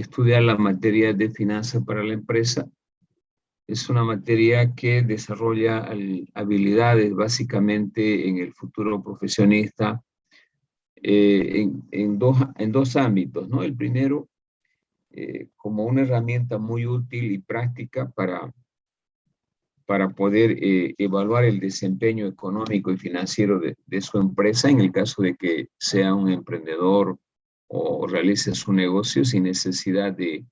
estudiar la materia de finanzas para la empresa. Es una materia que desarrolla habilidades básicamente en el futuro profesionista en dos ámbitos, ¿no? El primero, como una herramienta muy útil y práctica para poder evaluar el desempeño económico y financiero de su empresa en el caso de que sea un emprendedor o realice su negocio sin necesidad de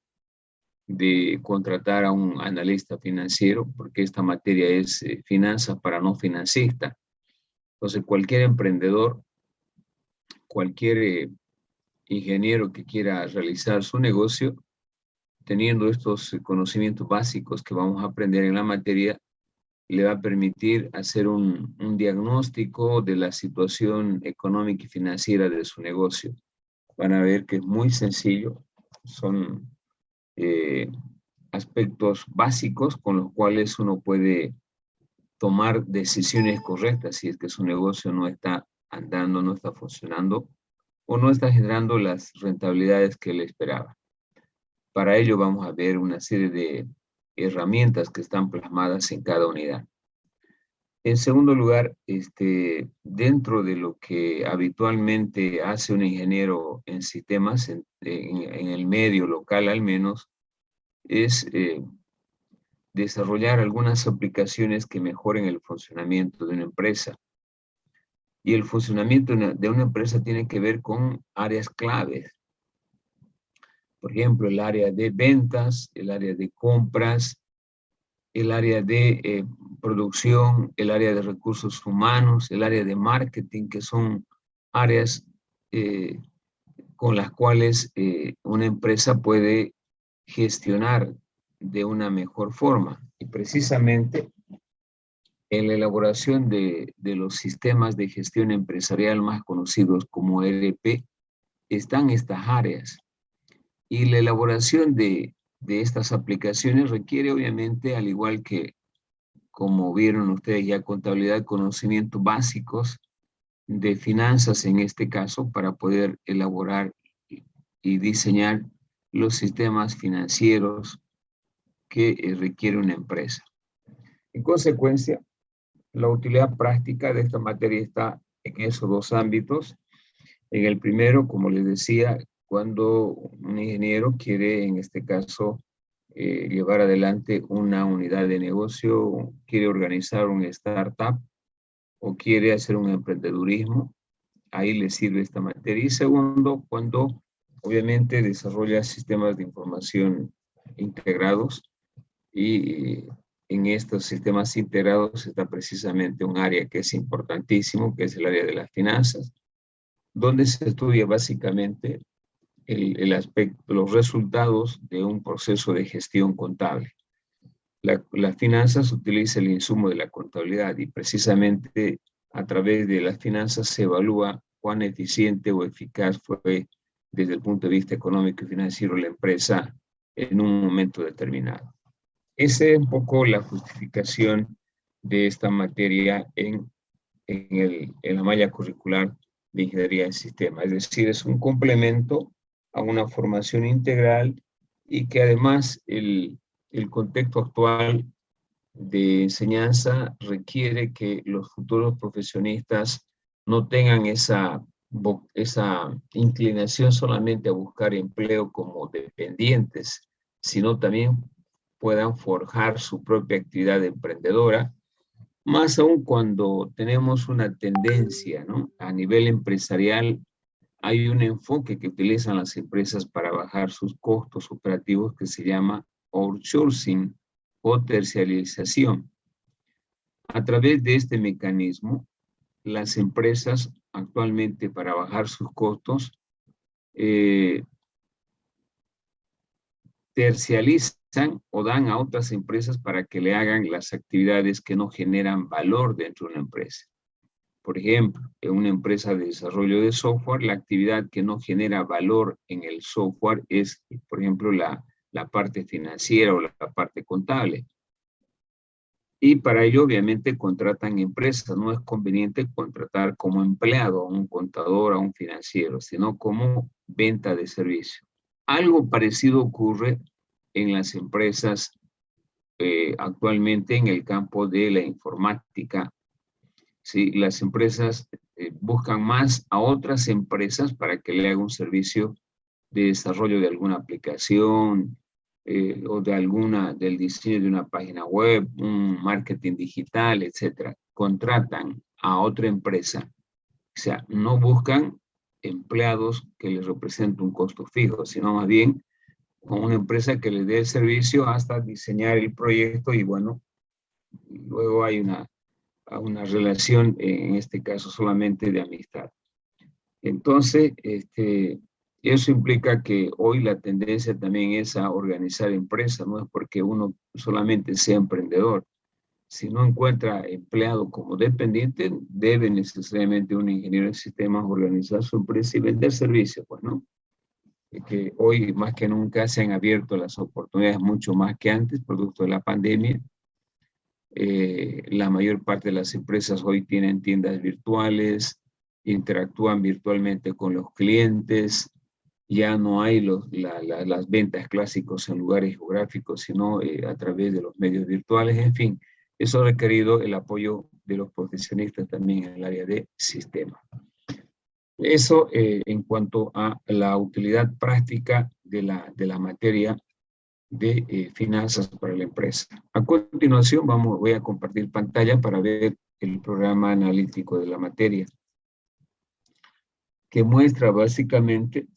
contratar a un analista financiero, porque esta materia es finanzas para no financistas. Entonces, cualquier emprendedor, cualquier ingeniero que quiera realizar su negocio, teniendo estos conocimientos básicos que vamos a aprender en la materia, le va a permitir hacer un diagnóstico de la situación económica y financiera de su negocio. Van a ver que es muy sencillo, son aspectos básicos con los cuales uno puede tomar decisiones correctas si es que su negocio no está andando, no está funcionando o no está generando las rentabilidades que él esperaba. Para ello vamos a ver una serie de herramientas que están plasmadas en cada unidad. En segundo lugar, dentro de lo que habitualmente hace un ingeniero en sistemas, en el medio local al menos, es desarrollar algunas aplicaciones que mejoren el funcionamiento de una empresa. Y el funcionamiento de una empresa tiene que ver con áreas claves. Por ejemplo, el área de ventas, el área de compras, el área de producción, el área de recursos humanos, el área de marketing, que son áreas con las cuales una empresa puede gestionar de una mejor forma. Y precisamente en la elaboración de los sistemas de gestión empresarial más conocidos como ERP, están estas áreas. Y la elaboración de estas aplicaciones requiere obviamente, al igual que como vieron ustedes ya, contabilidad, conocimientos básicos de finanzas en este caso, para poder elaborar y diseñar los sistemas financieros que requiere una empresa. En consecuencia, la utilidad práctica de esta materia está en esos dos ámbitos. En el primero, como les decía, cuando un ingeniero quiere, en este caso, llevar adelante una unidad de negocio, quiere organizar un startup o quiere hacer un emprendedurismo, ahí le sirve esta materia. Y segundo, cuando obviamente desarrolla sistemas de información integrados, y en estos sistemas integrados está precisamente un área que es importantísimo, que es el área de las finanzas, donde se estudia básicamente el aspecto, los resultados de un proceso de gestión contable. Las finanzas utiliza el insumo de la contabilidad y precisamente a través de las finanzas se evalúa cuán eficiente o eficaz fue desde el punto de vista económico y financiero la empresa en un momento determinado. Esa es un poco la justificación de esta materia en la malla curricular de Ingeniería en Sistemas. Es decir, es un complemento a una formación integral y que además el contexto actual de enseñanza requiere que los futuros profesionistas no tengan esa inclinación solamente a buscar empleo como dependientes, sino también puedan forjar su propia actividad emprendedora, más aún cuando tenemos una tendencia, ¿no? A nivel empresarial hay un enfoque que utilizan las empresas para bajar sus costos operativos que se llama outsourcing o terciarización. A través de este mecanismo, las empresas actualmente para bajar sus costos tercializan o dan a otras empresas para que le hagan las actividades que no generan valor dentro de una empresa. Por ejemplo, en una empresa de desarrollo de software, la actividad que no genera valor en el software es, por ejemplo, la parte financiera o la parte contable. Y para ello, obviamente, contratan empresas. No es conveniente contratar como empleado a un contador, a un financiero, sino como venta de servicio. Algo parecido ocurre en las empresas actualmente en el campo de la informática. ¿Sí? Las empresas buscan más a otras empresas para que le hagan un servicio de desarrollo de alguna aplicación o del diseño de una página web, un marketing digital, etcétera. Contratan a otra empresa. O sea, no buscan empleados que les representen un costo fijo, sino más bien con una empresa que les dé el servicio hasta diseñar el proyecto y bueno, luego hay una relación, en este caso solamente de amistad. Entonces, eso implica que hoy la tendencia también es a organizar empresas, no es porque uno solamente sea emprendedor. Si no encuentra empleado como dependiente, debe necesariamente un ingeniero de sistemas organizar su empresa y vender servicios, pues, ¿no? Que hoy más que nunca se han abierto las oportunidades mucho más que antes, producto de la pandemia. La mayor parte de las empresas hoy tienen tiendas virtuales, interactúan virtualmente con los clientes, ya no hay las ventas clásicas en lugares geográficos, sino a través de los medios virtuales, en fin. Eso ha requerido el apoyo de los profesionistas también en el área de sistemas. Eso en cuanto a la utilidad práctica de la materia de finanzas para la empresa. A continuación voy a compartir pantalla para ver el programa analítico de la materia, que muestra básicamente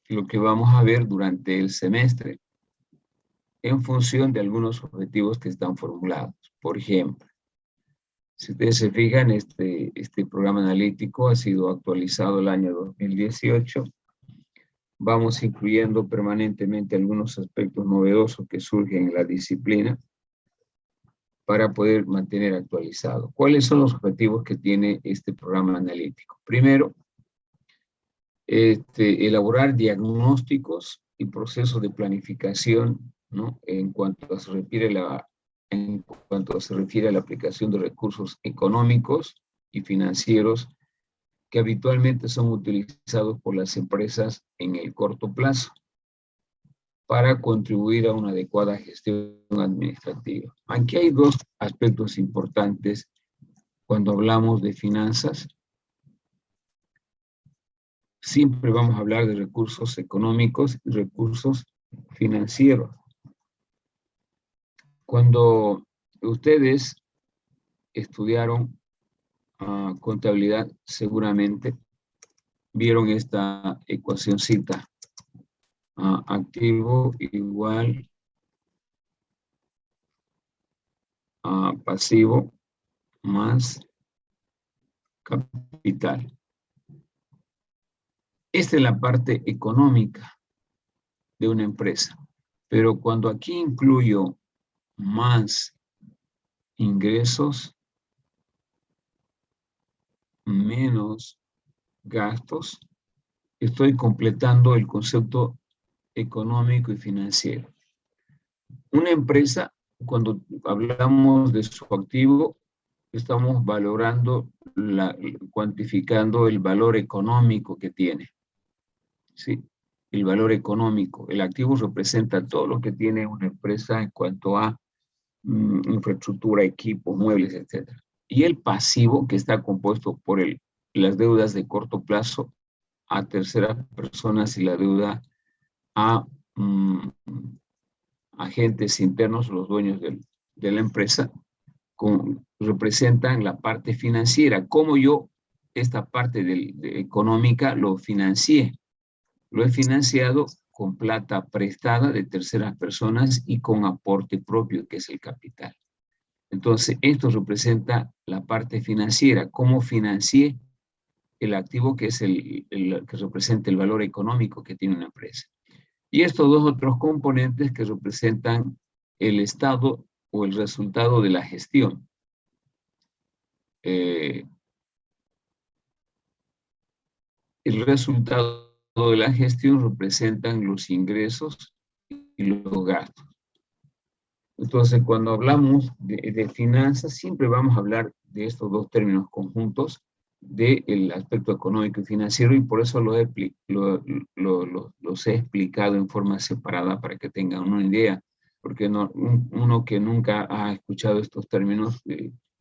lo que vamos a ver durante el semestre en función de algunos objetivos que están formulados. Por ejemplo, si ustedes se fijan, este programa analítico ha sido actualizado el año 2018. Vamos incluyendo permanentemente algunos aspectos novedosos que surgen en la disciplina para poder mantener actualizado. ¿Cuáles son los objetivos que tiene este programa analítico? Primero, elaborar diagnósticos y procesos de planificación, ¿no? En cuanto se refiere a la aplicación de recursos económicos y financieros que habitualmente son utilizados por las empresas en el corto plazo para contribuir a una adecuada gestión administrativa. Aquí hay dos aspectos importantes cuando hablamos de finanzas. Siempre vamos a hablar de recursos económicos y recursos financieros. Cuando ustedes estudiaron contabilidad, seguramente vieron esta ecuacioncita. Activo igual a pasivo más capital. Esta es la parte económica de una empresa. Pero cuando aquí incluyo más ingresos menos gastos, estoy completando el concepto económico y financiero. Una empresa, cuando hablamos de su activo, estamos valorando, cuantificando el valor económico que tiene. ¿Sí? El valor económico. El activo representa todo lo que tiene una empresa en cuanto a infraestructura, equipos, muebles, etc. Y el pasivo, que está compuesto por las deudas de corto plazo a terceras personas y la deuda a agentes internos, los dueños de la empresa, representan la parte financiera. Cómo yo esta parte económica lo financié. Lo he financiado con plata prestada de terceras personas y con aporte propio, que es el capital. Entonces, esto representa la parte financiera. ¿Cómo financié el activo que es que representa el valor económico que tiene una empresa? Y estos dos otros componentes que representan el estado o el resultado de la gestión. El resultado de la gestión representan los ingresos y los gastos. Entonces, cuando hablamos de finanzas, siempre vamos a hablar de estos dos términos conjuntos del aspecto económico y financiero, y por eso los he explicado en forma separada para que tengan una idea, porque uno que nunca ha escuchado estos términos,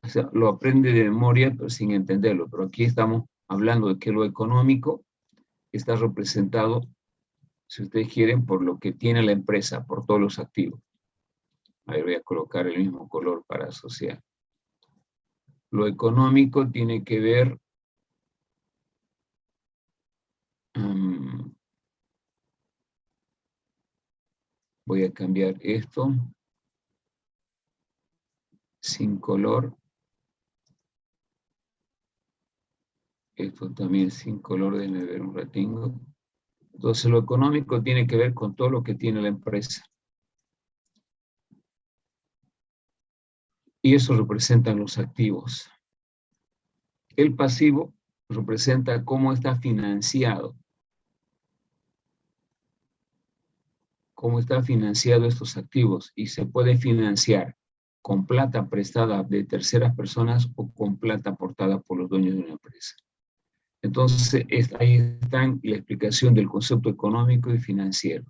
o sea, lo aprende de memoria pero sin entenderlo, pero aquí estamos hablando de que lo económico está representado, si ustedes quieren, por lo que tiene la empresa, por todos los activos. Ahí voy a colocar el mismo color para asociar. Lo económico tiene que ver voy a cambiar esto sin color. Esto también sin color, déjenme ver un ratingo. Entonces lo económico tiene que ver con todo lo que tiene la empresa. Y eso representan los activos. El pasivo representa cómo está financiado. Cómo está financiado estos activos. Y se puede financiar con plata prestada de terceras personas o con plata aportada por los dueños de una empresa. Entonces, ahí está la explicación del concepto económico y financiero.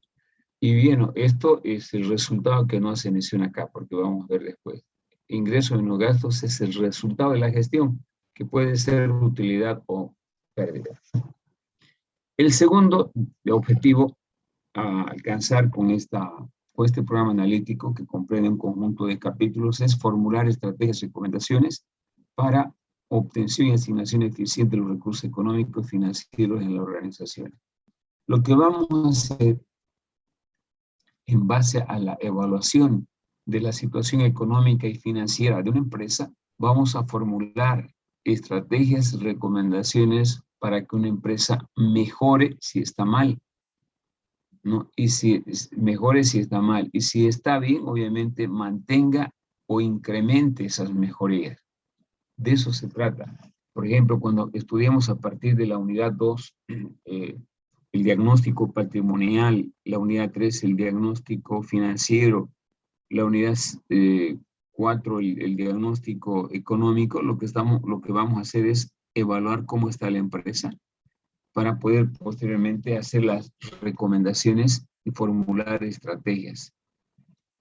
Y bien, esto es el resultado que no se menciona acá, porque vamos a ver después. Ingresos y no gastos es el resultado de la gestión, que puede ser utilidad o pérdida. El segundo objetivo a alcanzar con este programa analítico, que comprende un conjunto de capítulos, es formular estrategias y recomendaciones para obtención y asignación eficiente de los recursos económicos y financieros en la organización. Lo que vamos a hacer en base a la evaluación de la situación económica y financiera de una empresa, vamos a formular estrategias y recomendaciones para que una empresa mejore si está mal, ¿no? Y si mejore si está mal, y si está bien, obviamente mantenga o incremente esas mejorías. De eso se trata. Por ejemplo, cuando estudiamos a partir de la unidad 2, el diagnóstico patrimonial, la unidad 3, el diagnóstico financiero, la unidad 4, el diagnóstico económico, lo que vamos a hacer es evaluar cómo está la empresa para poder posteriormente hacer las recomendaciones y formular estrategias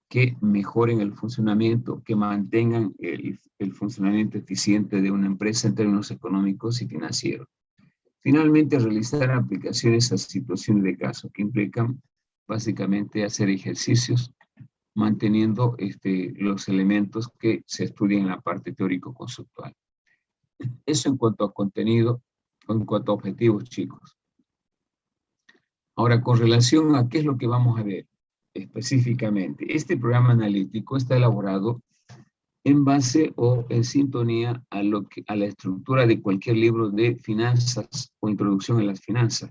que mejoren el funcionamiento, que mantengan el funcionamiento eficiente de una empresa en términos económicos y financieros. Finalmente, realizar aplicaciones a situaciones de caso que implican básicamente hacer ejercicios manteniendo los elementos que se estudian en la parte teórico-conceptual. Eso en cuanto a contenido o en cuanto a objetivos, chicos. Ahora, con relación a qué es lo que vamos a ver específicamente, este programa analítico está elaborado en base o en sintonía a la estructura de cualquier libro de finanzas o introducción a las finanzas,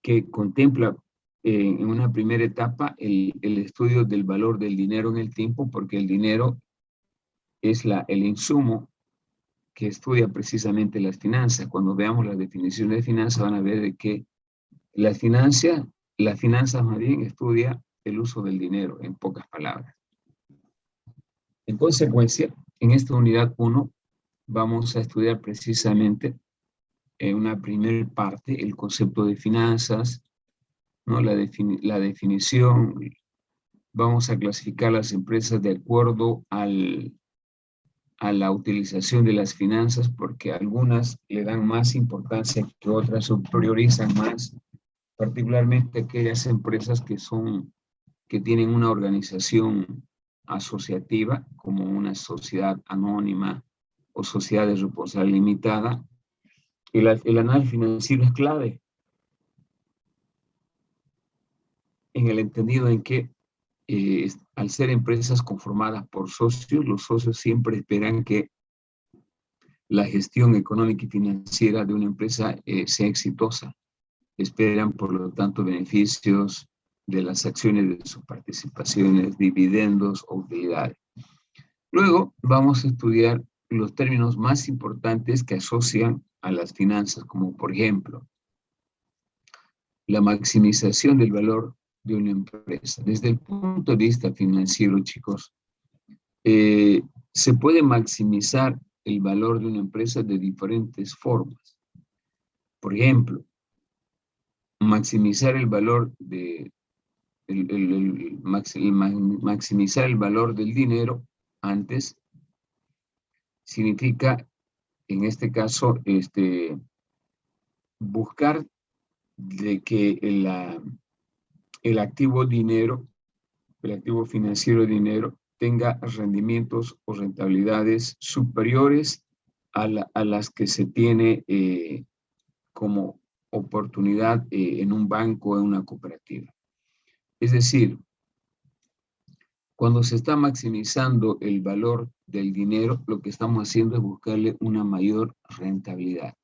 que contempla en una primera etapa el estudio del valor del dinero en el tiempo, porque el dinero es el insumo que estudia precisamente las finanzas. Cuando veamos las definiciones de finanzas van a ver de que la finanzas más bien estudia el uso del dinero, en pocas palabras. En consecuencia, en esta unidad 1 vamos a estudiar precisamente en una primera parte el concepto de finanzas, ¿no? La definición. Vamos a clasificar las empresas de acuerdo a la utilización de las finanzas, porque algunas le dan más importancia que otras o priorizan más, particularmente aquellas empresas que tienen una organización asociativa, como una sociedad anónima o sociedad de responsabilidad limitada. El análisis financiero es clave en el entendido en que al ser empresas conformadas por socios, los socios siempre esperan que la gestión económica y financiera de una empresa sea exitosa. Esperan, por lo tanto, beneficios de las acciones de sus participaciones, dividendos o utilidades. Luego vamos a estudiar los términos más importantes que asocian a las finanzas, como por ejemplo, la maximización del valor de una empresa. Desde el punto de vista financiero, chicos, se puede maximizar el valor de una empresa de diferentes formas. Por ejemplo, maximizar el valor maximizar el valor del dinero antes significa, en este caso, buscar de que el activo dinero, el activo financiero dinero, tenga rendimientos o rentabilidades superiores a las que se tiene como oportunidad en un banco o en una cooperativa. Es decir, cuando se está maximizando el valor del dinero, lo que estamos haciendo es buscarle una mayor rentabilidad.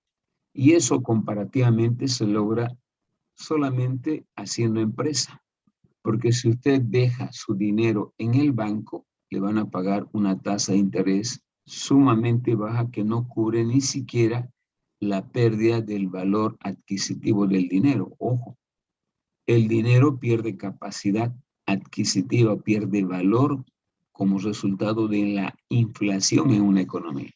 Y eso comparativamente se logra solamente haciendo empresa. Porque si usted deja su dinero en el banco, le van a pagar una tasa de interés sumamente baja que no cubre ni siquiera la pérdida del valor adquisitivo del dinero. Ojo, el dinero pierde capacidad adquisitiva, pierde valor como resultado de la inflación en una economía.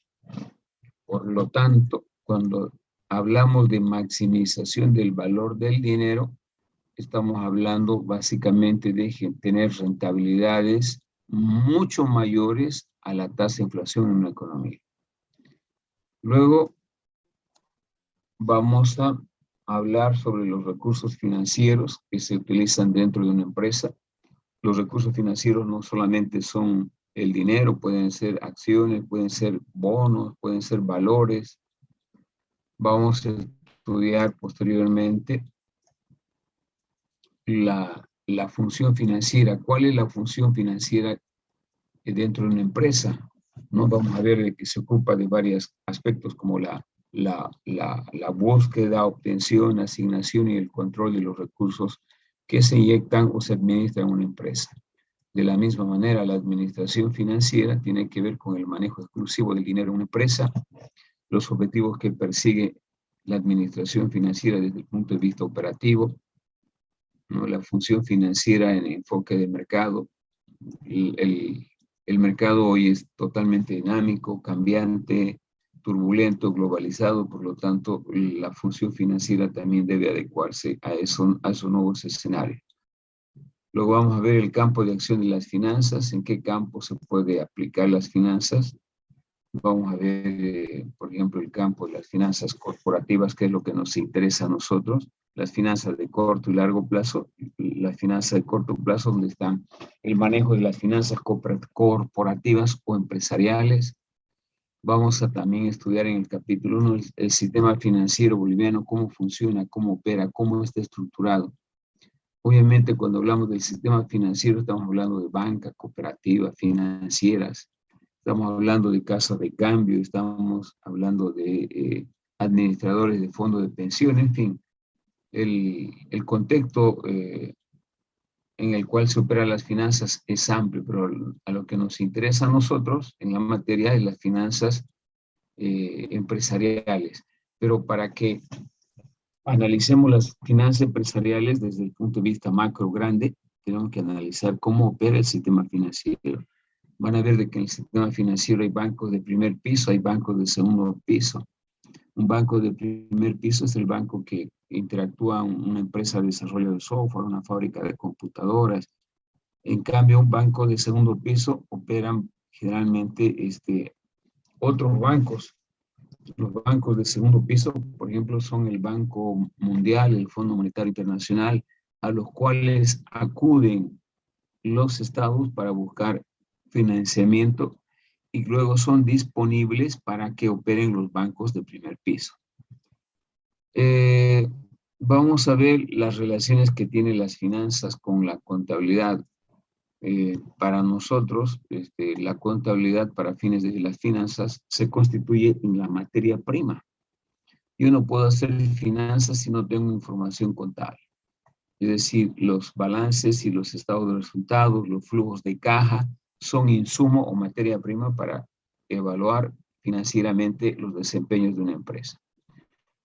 Por lo tanto, cuando hablamos de maximización del valor del dinero, estamos hablando básicamente de tener rentabilidades mucho mayores a la tasa de inflación en una economía. Luego vamos a hablar sobre los recursos financieros que se utilizan dentro de una empresa. Los recursos financieros no solamente son el dinero, pueden ser acciones, pueden ser bonos, pueden ser valores. Vamos a estudiar posteriormente la función financiera. ¿Cuál es la función financiera dentro de una empresa? ¿No? Vamos a ver que se ocupa de varios aspectos como la búsqueda, obtención, asignación y el control de los recursos que se inyectan o se administran en una empresa. De la misma manera, la administración financiera tiene que ver con el manejo exclusivo del dinero en una empresa, los objetivos que persigue la administración financiera desde el punto de vista operativo, ¿no? La función financiera en enfoque de mercado. El mercado hoy es totalmente dinámico, cambiante, turbulento, globalizado, por lo tanto, la función financiera también debe adecuarse a esos nuevos escenarios. Luego vamos a ver el campo de acción de las finanzas, en qué campo se puede aplicar las finanzas. Vamos a ver, por ejemplo, el campo de las finanzas corporativas, que es lo que nos interesa a nosotros, las finanzas de corto y largo plazo, las finanzas de corto plazo, donde están el manejo de las finanzas corporativas o empresariales. Vamos a también estudiar en el capítulo 1 el sistema financiero boliviano, cómo funciona, cómo opera, cómo está estructurado. Obviamente, cuando hablamos del sistema financiero, estamos hablando de bancas, cooperativas, financieras, estamos hablando de casas de cambio, estamos hablando de administradores de fondos de pensión, en fin, el contexto en el cual se operan las finanzas es amplio, pero a lo que nos interesa a nosotros en la materia es las finanzas empresariales. Pero para que analicemos las finanzas empresariales desde el punto de vista macro grande, tenemos que analizar cómo opera el sistema financiero. Van a ver de que en el sistema financiero hay bancos de primer piso, hay bancos de segundo piso. Un banco de primer piso es el banco que interactúa con una empresa de desarrollo de software, una fábrica de computadoras. En cambio, un banco de segundo piso operan generalmente otros bancos. Los bancos de segundo piso, por ejemplo, son el Banco Mundial, el Fondo Monetario Internacional, a los cuales acuden los estados para buscar financiamiento y luego son disponibles para que operen los bancos de primer piso. Vamos a ver las relaciones que tienen las finanzas con la contabilidad. Para nosotros, la contabilidad para fines de las finanzas se constituye en la materia prima. Yo no puedo hacer finanzas si no tengo información contable. Es decir, los balances y los estados de resultados, los flujos de caja, son insumo o materia prima para evaluar financieramente los desempeños de una empresa.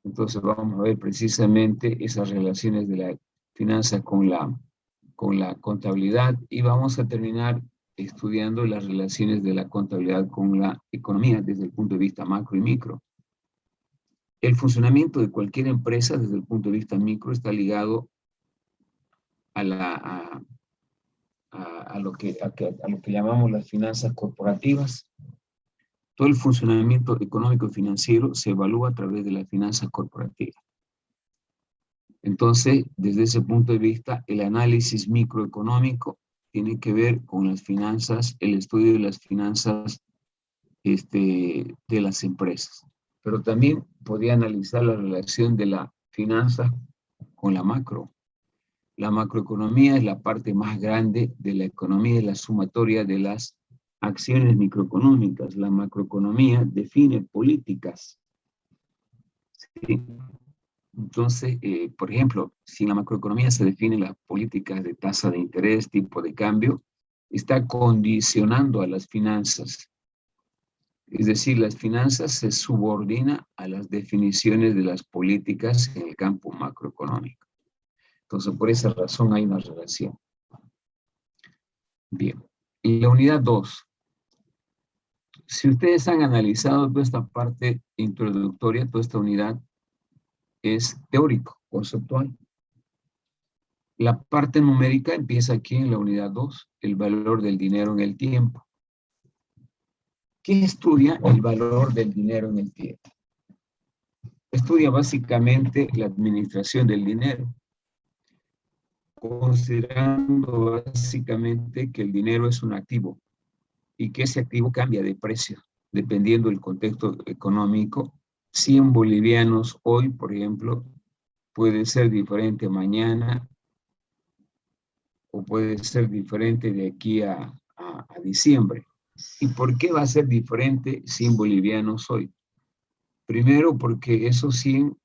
Entonces vamos a ver precisamente esas relaciones de la finanza con la contabilidad y vamos a terminar estudiando las relaciones de la contabilidad con la economía desde el punto de vista macro y micro. El funcionamiento de cualquier empresa desde el punto de vista micro está ligado a lo que llamamos las finanzas corporativas. Todo el funcionamiento económico y financiero se evalúa a través de las finanzas corporativas. Entonces, desde ese punto de vista, el análisis microeconómico tiene que ver con las finanzas, el estudio de las finanzas de las empresas. Pero también podría analizar la relación de la finanza con la macro. La macroeconomía es la parte más grande de la economía, es la sumatoria de las acciones microeconómicas. La macroeconomía define políticas. ¿Sí? Entonces, por ejemplo, si en la macroeconomía se definen las políticas de tasa de interés, tipo de cambio, está condicionando a las finanzas. Es decir, las finanzas se subordinan a las definiciones de las políticas en el campo macroeconómico. Entonces, por esa razón hay una relación. Bien, en la unidad 2, si ustedes han analizado toda esta parte introductoria, toda esta unidad es teórico, conceptual. La parte numérica empieza aquí en la unidad 2, el valor del dinero en el tiempo. ¿Qué estudia el valor del dinero en el tiempo? Estudia básicamente la administración del dinero, considerando básicamente que el dinero es un activo y que ese activo cambia de precio dependiendo del contexto económico. 100 bolivianos hoy, por ejemplo, puede ser diferente mañana o puede ser diferente de aquí a diciembre. ¿Y por qué va a ser diferente 100 bolivianos hoy? Primero, porque esos 100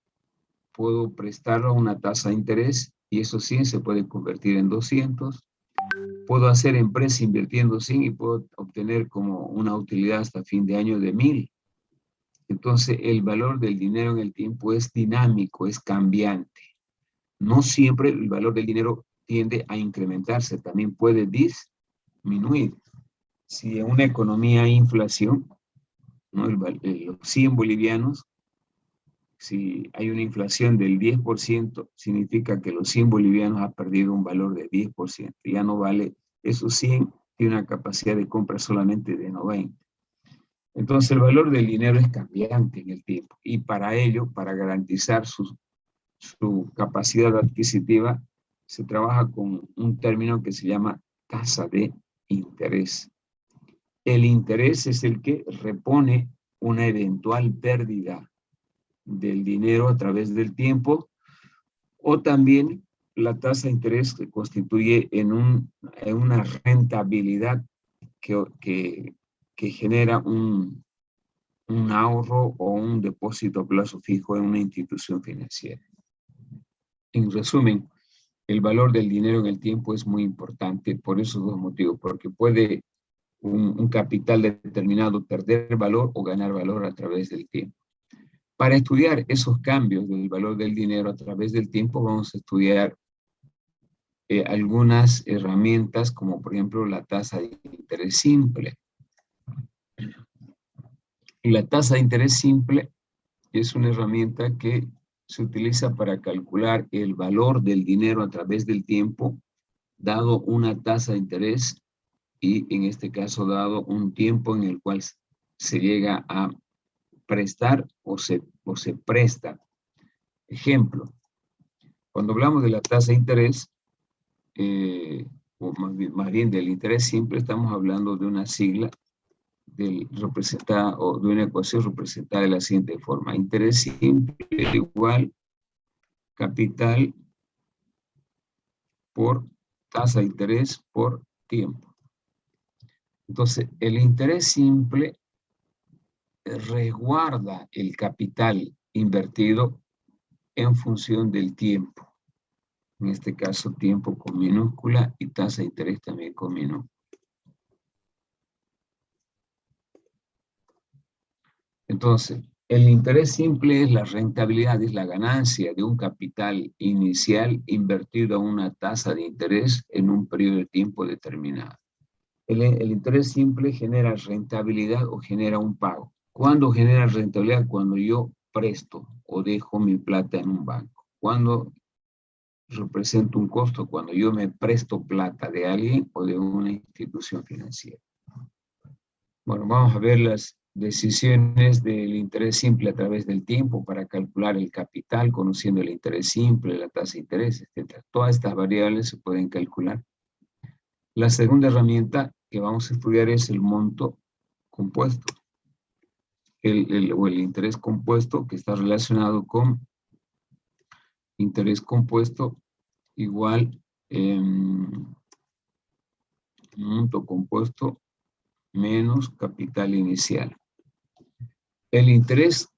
puedo prestarlo a una tasa de interés y esos 100 se puede convertir en 200. Puedo hacer empresa invirtiendo 100 y puedo obtener como una utilidad hasta fin de año de 1000. Entonces, el valor del dinero en el tiempo es dinámico, es cambiante. No siempre el valor del dinero tiende a incrementarse, también puede disminuir. Si en una economía hay inflación, ¿no? Los 100 bolivianos, si hay una inflación del 10%, significa que los 100 bolivianos han perdido un valor de 10%. Ya no vale, esos 100 tienen una capacidad de compra solamente de 90. Entonces el valor del dinero es cambiante en el tiempo y para ello, para garantizar su capacidad adquisitiva, se trabaja con un término que se llama tasa de interés. El interés es el que repone una eventual pérdida del dinero a través del tiempo, o también la tasa de interés que constituye en una rentabilidad que genera un ahorro o un depósito a plazo fijo en una institución financiera. En resumen, el valor del dinero en el tiempo es muy importante por esos dos motivos, porque puede un capital determinado perder valor o ganar valor a través del tiempo. Para estudiar esos cambios del valor del dinero a través del tiempo, vamos a estudiar algunas herramientas, como por ejemplo la tasa de interés simple. La tasa de interés simple es una herramienta que se utiliza para calcular el valor del dinero a través del tiempo, dado una tasa de interés y en este caso dado un tiempo en el cual se llega a prestar o se presta. Ejemplo, cuando hablamos de la tasa de interés, o más bien del interés simple, estamos hablando de una sigla representada o de una ecuación representada de la siguiente forma: interés simple igual capital por tasa de interés por tiempo. Entonces, el interés simple resguarda el capital invertido en función del tiempo. En este caso, tiempo con minúscula y tasa de interés también con minúscula. Entonces, el interés simple es la rentabilidad, es la ganancia de un capital inicial invertido a una tasa de interés en un periodo de tiempo determinado. El interés simple genera rentabilidad o genera un pago. ¿Cuándo genera rentabilidad? Cuando yo presto o dejo mi plata en un banco. ¿Cuándo representa un costo? Cuando yo me presto plata de alguien o de una institución financiera. Bueno, vamos a ver las decisiones del interés simple a través del tiempo para calcular el capital, conociendo el interés simple, la tasa de interés, etc. Todas estas variables se pueden calcular. La segunda herramienta que vamos a estudiar es el monto compuesto. O el interés compuesto, que está relacionado con interés compuesto igual monto compuesto menos capital inicial. El interés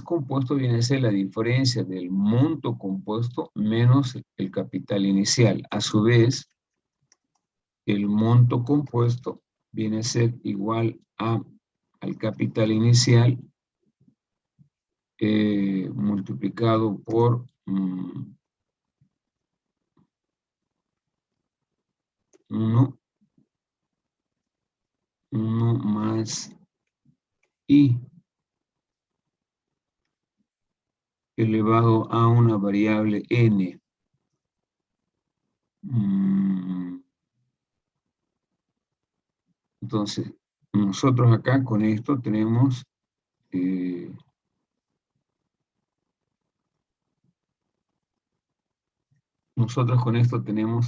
compuesto viene a ser la diferencia del monto compuesto menos el capital inicial. A su vez, el monto compuesto viene a ser igual al capital inicial multiplicado por 1 más I elevado a una variable n. Entonces, nosotros acá con esto tenemos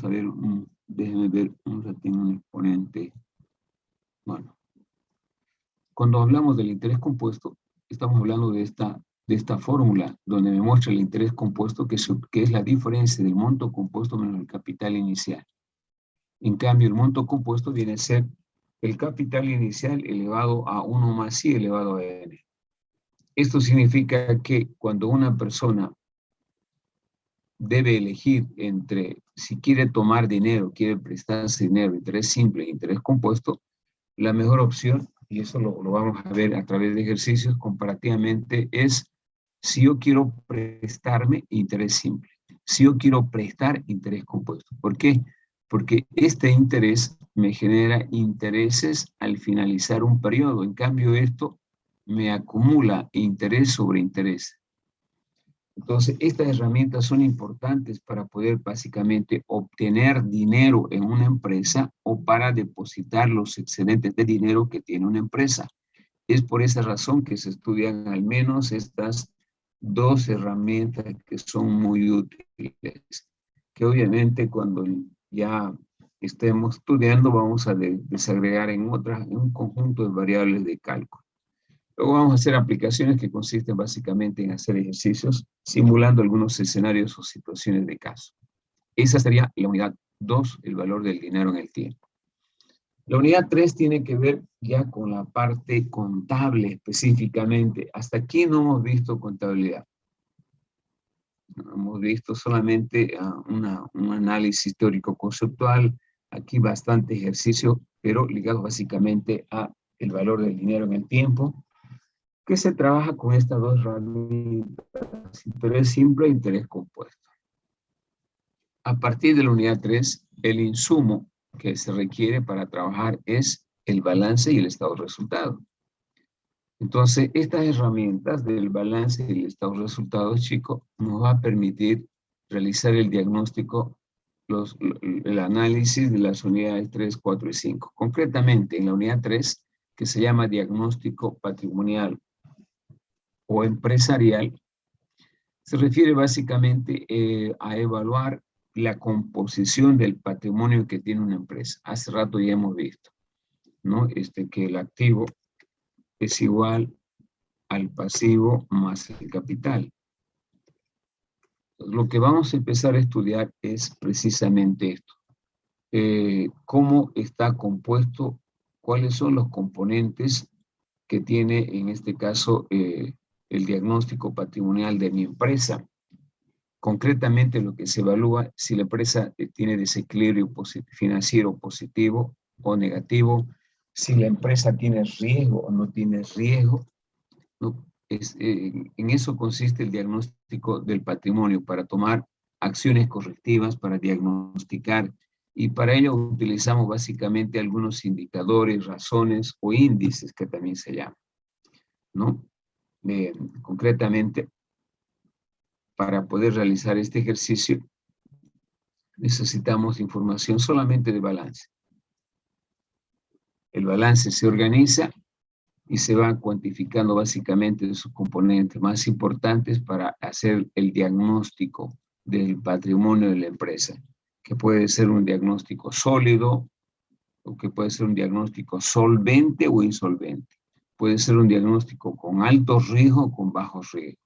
a ver, déjenme ver un ratito un exponente. Bueno, cuando hablamos del interés compuesto, estamos hablando de esta fórmula, donde me muestra el interés compuesto, que es la diferencia del monto compuesto menos el capital inicial. En cambio, el monto compuesto viene a ser el capital inicial elevado a 1 más I elevado a n. Esto significa que cuando una persona debe elegir entre si quiere tomar dinero, quiere prestarse dinero, interés simple e interés compuesto, la mejor opción, y eso lo vamos a ver a través de ejercicios comparativamente, es si yo quiero prestarme interés simple, si yo quiero prestar interés compuesto. ¿Por qué? Porque este interés me genera intereses al finalizar un periodo. En cambio, esto me acumula interés sobre interés. Entonces, estas herramientas son importantes para poder básicamente obtener dinero en una empresa o para depositar los excedentes de dinero que tiene una empresa. Es por esa razón que se estudian al menos estas dos herramientas que son muy útiles, que obviamente cuando ya estemos estudiando vamos a desagregar en un conjunto de variables de cálculo. Luego vamos a hacer aplicaciones que consisten básicamente en hacer ejercicios simulando algunos escenarios o situaciones de caso. Esa sería la unidad 2, el valor del dinero en el tiempo. La unidad 3 tiene que ver ya con la parte contable específicamente. Hasta aquí no hemos visto contabilidad. Hemos visto solamente un análisis teórico conceptual, aquí bastante ejercicio, pero ligado básicamente a el valor del dinero en el tiempo, que se trabaja con estas dos herramientas, interés simple e interés compuesto. A partir de la unidad 3, el insumo que se requiere para trabajar es el balance y el estado de resultado. Entonces, estas herramientas del balance y el estado de resultados, chicos, nos va a permitir realizar el diagnóstico, el análisis de las unidades 3, 4 y 5. Concretamente, en la unidad 3, que se llama diagnóstico patrimonial o empresarial, se refiere básicamente a evaluar la composición del patrimonio que tiene una empresa. Hace rato ya hemos visto, ¿no? Que el activo es igual al pasivo más el capital. Lo que vamos a empezar a estudiar es precisamente esto. Cómo está compuesto, cuáles son los componentes que tiene en este caso el diagnóstico patrimonial de mi empresa. Concretamente lo que se evalúa si la empresa tiene desequilibrio financiero positivo o negativo, si la empresa tiene riesgo o no tiene riesgo, ¿no? En eso consiste el diagnóstico del patrimonio, para tomar acciones correctivas, para diagnosticar Y para ello utilizamos básicamente algunos indicadores, razones o índices que también se llaman, ¿no? Concretamente, para poder realizar este ejercicio, necesitamos información solamente de balance. El balance se organiza y se va cuantificando básicamente sus componentes más importantes para hacer el diagnóstico del patrimonio de la empresa, que puede ser un diagnóstico sólido o que puede ser un diagnóstico solvente o insolvente. Puede ser un diagnóstico con alto riesgo o con bajo riesgo.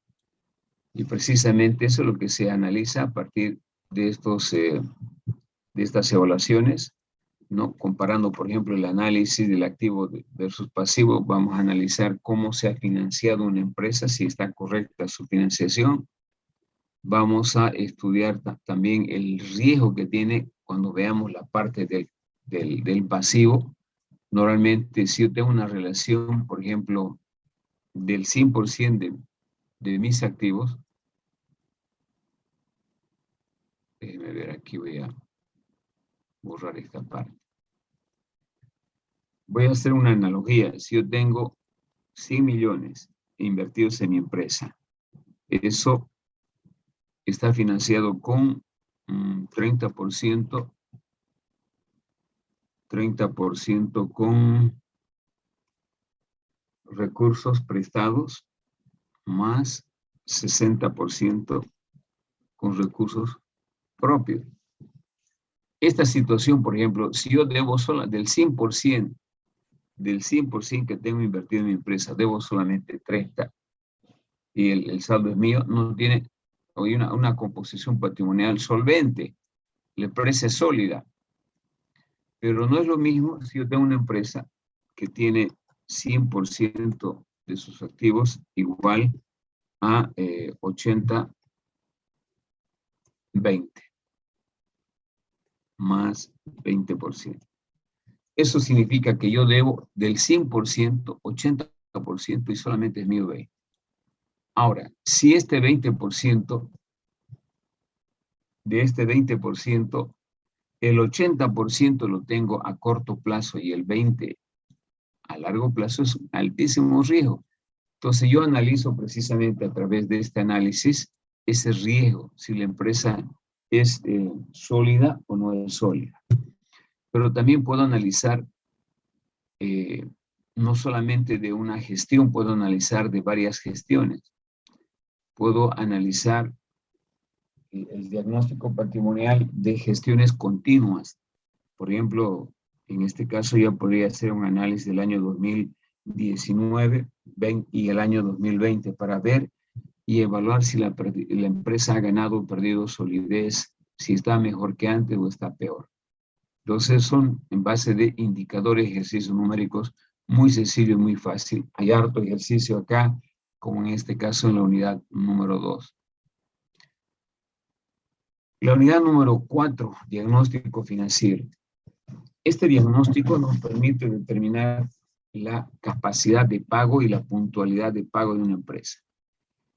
Y precisamente eso es lo que se analiza a partir de estas evaluaciones, ¿no? Comparando, por ejemplo, el análisis del activo versus pasivo, vamos a analizar cómo se ha financiado una empresa, si está correcta su financiación. Vamos a estudiar también el riesgo que tiene cuando veamos la parte del pasivo. Normalmente, si yo tengo una relación, por ejemplo, del 100% de mis activos, déjenme ver, aquí voy a borrar esta parte. Voy a hacer una analogía. Si yo tengo 100 millones invertidos en mi empresa, eso está financiado con 30% con recursos prestados, más 60% con recursos propios. Esta situación, por ejemplo, si yo debo solo del 100% que tengo invertido en mi empresa, debo solamente 30 y el saldo es mío, no tiene hoy una composición patrimonial solvente. La empresa es sólida, pero no es lo mismo si yo tengo una empresa que tiene 100% de sus activos igual a 80-20 más 20%. Eso significa que yo debo del 100%, 80% y solamente es mío 20%. Ahora, si este 20%, de este 20%, el 80% lo tengo a corto plazo y el 20% a largo plazo, es un altísimo riesgo. Entonces yo analizo precisamente a través de este análisis ese riesgo, si la empresa es sólida o no es sólida. Pero también puedo analizar no solamente de una gestión, puedo analizar de varias gestiones. Puedo analizar el diagnóstico patrimonial de gestiones continuas. Por ejemplo, en este caso yo podría hacer un análisis del año 2019 y el año 2020 para ver y evaluar si la empresa ha ganado o perdido solidez, si está mejor que antes o está peor. Entonces son en base de indicadores, ejercicios numéricos muy sencillo y muy fácil. Hay harto ejercicio acá, como en este caso en la unidad número 2. La unidad número 4, diagnóstico financiero. Este diagnóstico nos permite determinar la capacidad de pago y la puntualidad de pago de una empresa.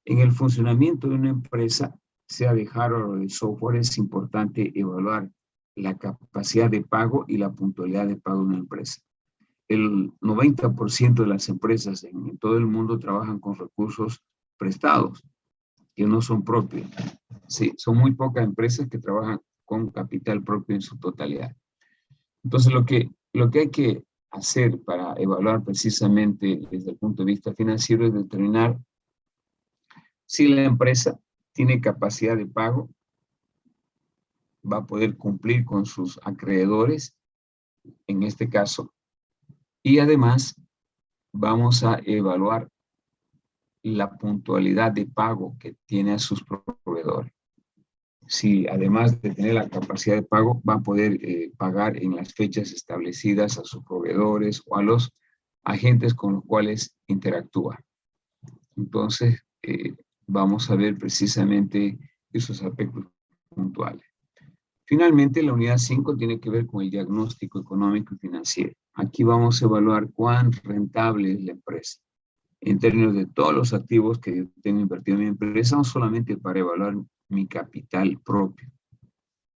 En el funcionamiento de una empresa, sea de hardware o de software, es importante evaluar la capacidad de pago y la puntualidad de pago de una empresa. El 90% de las empresas en todo el mundo trabajan con recursos prestados, que no son propios. Sí, son muy pocas empresas que trabajan con capital propio en su totalidad. Entonces, lo que hay que hacer para evaluar precisamente desde el punto de vista financiero es determinar si la empresa tiene capacidad de pago, va a poder cumplir con sus acreedores, en este caso, y además vamos a evaluar la puntualidad de pago que tiene a sus proveedores. Si además de tener la capacidad de pago, va a poder pagar en las fechas establecidas a sus proveedores o a los agentes con los cuales interactúa. Entonces, vamos a ver precisamente esos aspectos puntuales. Finalmente, la unidad 5 tiene que ver con el diagnóstico económico y financiero. Aquí vamos a evaluar cuán rentable es la empresa en términos de todos los activos que yo tengo invertido en mi empresa, no solamente para evaluar mi capital propio.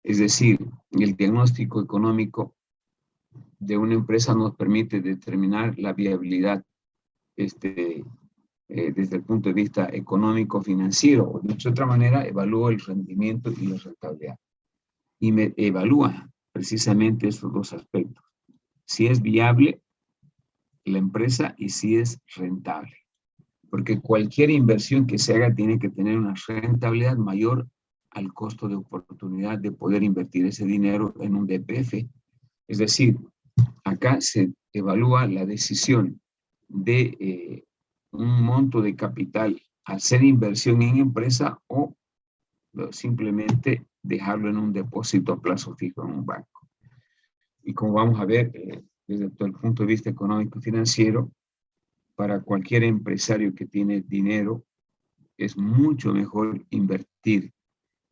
Es decir, el diagnóstico económico de una empresa nos permite determinar la viabilidad desde el punto de vista económico financiero, o de otra manera evalúa el rendimiento y la rentabilidad. Y me evalúa precisamente esos dos aspectos. Si es viable la empresa y si es rentable. Porque cualquier inversión que se haga tiene que tener una rentabilidad mayor al costo de oportunidad de poder invertir ese dinero en un DPF. Es decir, acá se evalúa la decisión de un monto de capital, hacer inversión en empresa o simplemente dejarlo en un depósito a plazo fijo en un banco. Y como vamos a ver, desde todo el punto de vista económico y financiero, para cualquier empresario que tiene dinero, es mucho mejor invertir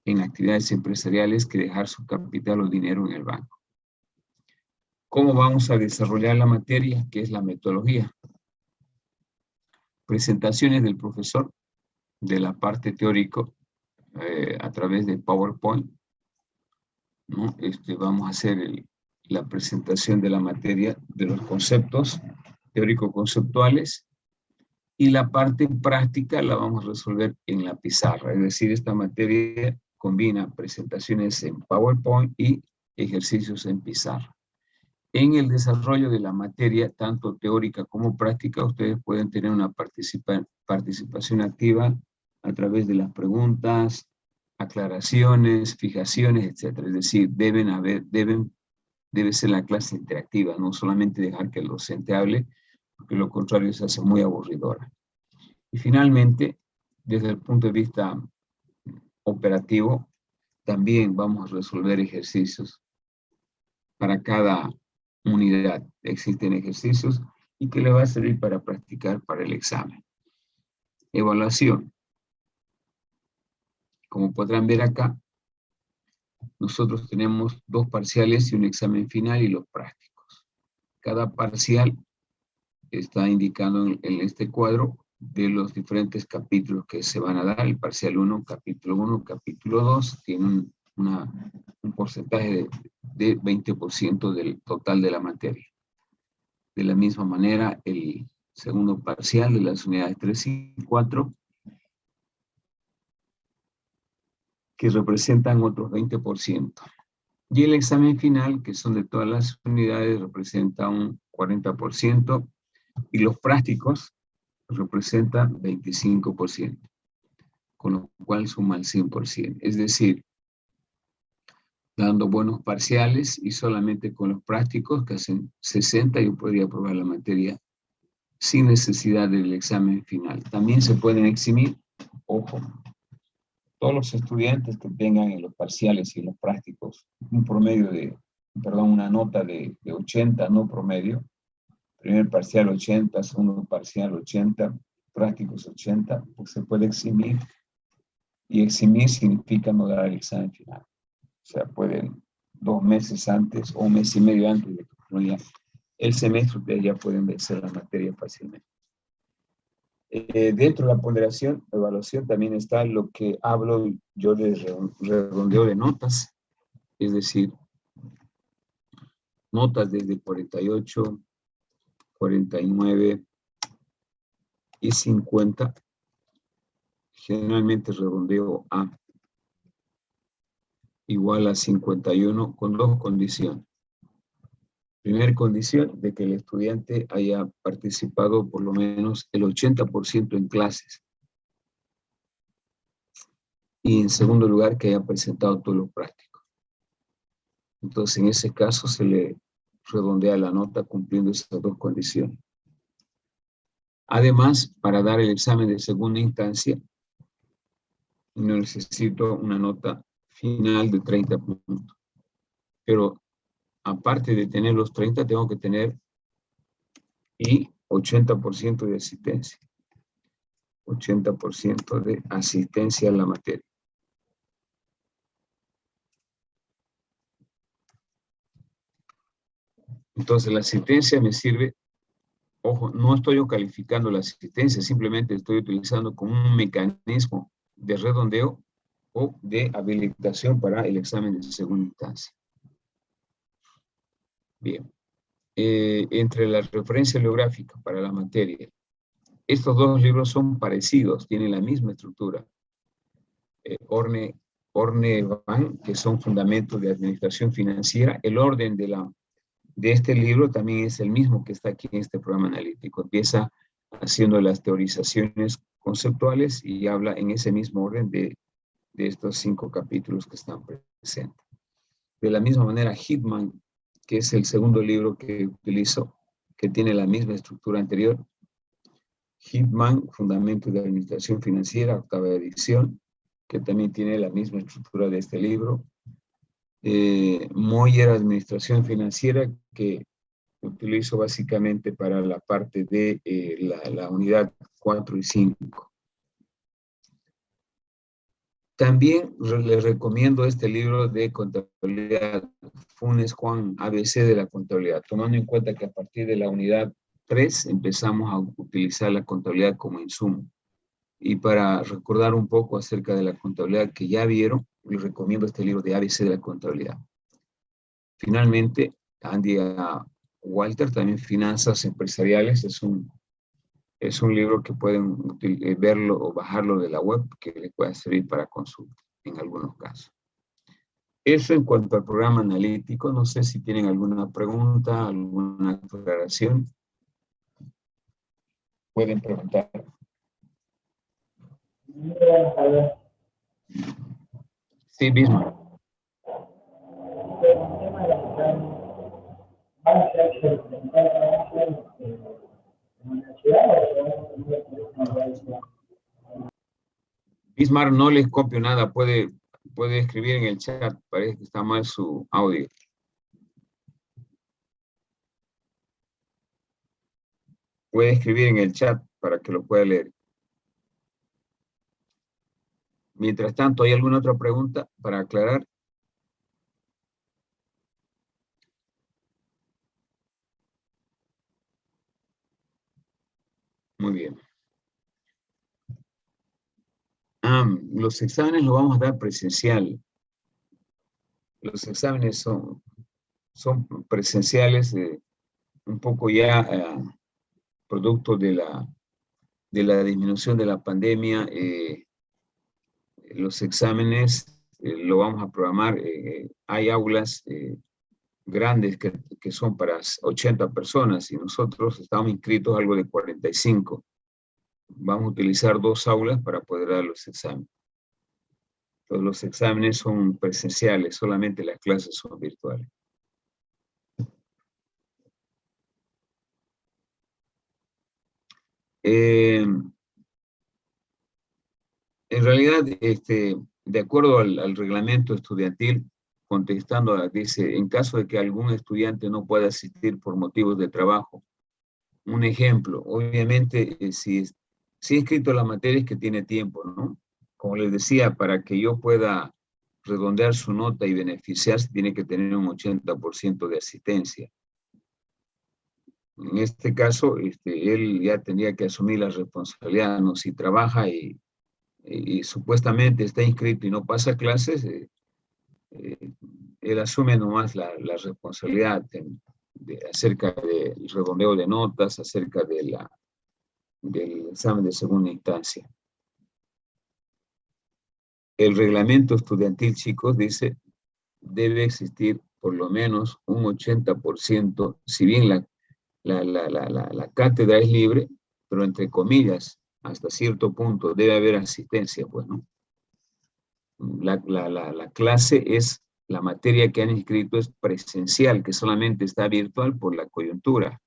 en actividades empresariales que dejar su capital o dinero en el banco. ¿Cómo vamos a desarrollar la materia? ¿Qué es la metodología? Presentaciones del profesor de la parte teórico a través de PowerPoint, ¿no? Vamos a hacer la presentación de la materia de los conceptos teórico-conceptuales y la parte práctica la vamos a resolver en la pizarra. Es decir, esta materia combina presentaciones en PowerPoint y ejercicios en pizarra. En el desarrollo de la materia, tanto teórica como práctica, ustedes pueden tener una participación activa a través de las preguntas, aclaraciones, fijaciones, etc. Es decir, debe ser la clase interactiva, no solamente dejar que el docente hable, porque lo contrario se hace muy aburridora. Y finalmente, desde el punto de vista operativo, también vamos a resolver ejercicios para cada unidad. Existen ejercicios y que le va a servir para practicar para el examen. Evaluación. Como podrán ver acá, nosotros tenemos 2 parciales y un examen final y los prácticos. Cada parcial está indicando en este cuadro de los diferentes capítulos que se van a dar. El parcial 1, capítulo 2, tiene un porcentaje de 20% del total de la materia. De la misma manera, el segundo parcial de las unidades 3 y 4, que representan otros 20%. Y el examen final, que son de todas las unidades, representa un 40%, y los prácticos representan 25%, con lo cual suma el 100%. Es decir, dando buenos parciales y solamente con los prácticos, que hacen 60, yo podría aprobar la materia sin necesidad del examen final. También se pueden eximir, ojo, todos los estudiantes que tengan en los parciales y en los prácticos una nota de 80, no promedio, primer parcial 80, segundo parcial 80, prácticos 80, pues se puede eximir, y eximir significa no dar el examen final. O sea, pueden 2 meses antes o 1 mes y medio antes de que concluya el semestre, ustedes ya pueden vencer la materia fácilmente. Dentro de la ponderación, evaluación, también está lo que hablo yo de redondeo de notas, es decir, notas desde 48, 49 y 50, generalmente redondeo a igual a 51 con 2 condiciones. Primera condición, de que el estudiante haya participado por lo menos el 80% en clases. Y en segundo lugar, que haya presentado todo lo práctico. Entonces, en ese caso, se le redondea la nota cumpliendo esas 2 condiciones. Además, para dar el examen de segunda instancia, no necesito una nota final de 30 puntos. Pero aparte de tener los 30, tengo que tener y 80% de asistencia. 80% de asistencia a la materia. Entonces, la asistencia me sirve, ojo, no estoy yo calificando la asistencia, simplemente estoy utilizando como un mecanismo de redondeo o de habilitación para el examen de segunda instancia. Bien. Entre la referencia bibliográfica para la materia, estos dos libros son parecidos, tienen la misma estructura. Orne-Van, que son fundamentos de administración financiera. El orden de este libro también es el mismo que está aquí en este programa analítico. Empieza haciendo las teorizaciones conceptuales y habla en ese mismo orden de estos 5 capítulos que están presentes. De la misma manera, Hitman, que es el segundo libro que utilizo, que tiene la misma estructura anterior. Hitman, Fundamentos de Administración Financiera, 8ª edición, que también tiene la misma estructura de este libro. Moyer, Administración Financiera, que utilizo básicamente para la parte de la unidad 4 y 5. También les recomiendo este libro de contabilidad, Funes Juan, ABC de la contabilidad, tomando en cuenta que a partir de la unidad 3 empezamos a utilizar la contabilidad como insumo. Y para recordar un poco acerca de la contabilidad que ya vieron, les recomiendo este libro de ABC de la contabilidad. Finalmente, Andy Walter, también Finanzas Empresariales, es un libro que pueden verlo o bajarlo de la web, que les pueda servir para consulta en algunos casos. Eso en cuanto al programa analítico. No sé si tienen alguna pregunta, alguna aclaración. Pueden preguntar. Sí, mismo. Bismarck, no les copio nada, puede escribir en el chat, parece que está mal su audio. Puede escribir en el chat para que lo pueda leer. Mientras tanto, ¿hay alguna otra pregunta para aclarar? Muy bien. Los exámenes los vamos a dar presencial. Los exámenes son presenciales, un poco ya producto de la disminución de la pandemia. Los exámenes lo vamos a programar. Hay aulas grandes que son para 80 personas y nosotros estamos inscritos algo de 45. Vamos a utilizar 2 aulas para poder dar los exámenes. Todos los exámenes son presenciales, solamente las clases son virtuales. En realidad, de acuerdo al reglamento estudiantil, contestando, dice, en caso de que algún estudiante no pueda asistir por motivos de trabajo, un ejemplo, obviamente, si he inscrito la materia es que tiene tiempo, ¿no? Como les decía, para que yo pueda redondear su nota y beneficiarse, tiene que tener un 80% de asistencia. En este caso, él ya tendría que asumir la responsabilidad, ¿no? Si trabaja y supuestamente está inscrito y no pasa clases, él asume nomás la responsabilidad acerca del redondeo de notas, acerca del examen de segunda instancia. El reglamento estudiantil, chicos, dice, debe existir por lo menos un 80%, si bien la cátedra es libre, pero entre comillas, hasta cierto punto debe haber asistencia, pues, ¿no? La clase es, la materia que han inscrito es presencial, que solamente está virtual por la coyuntura.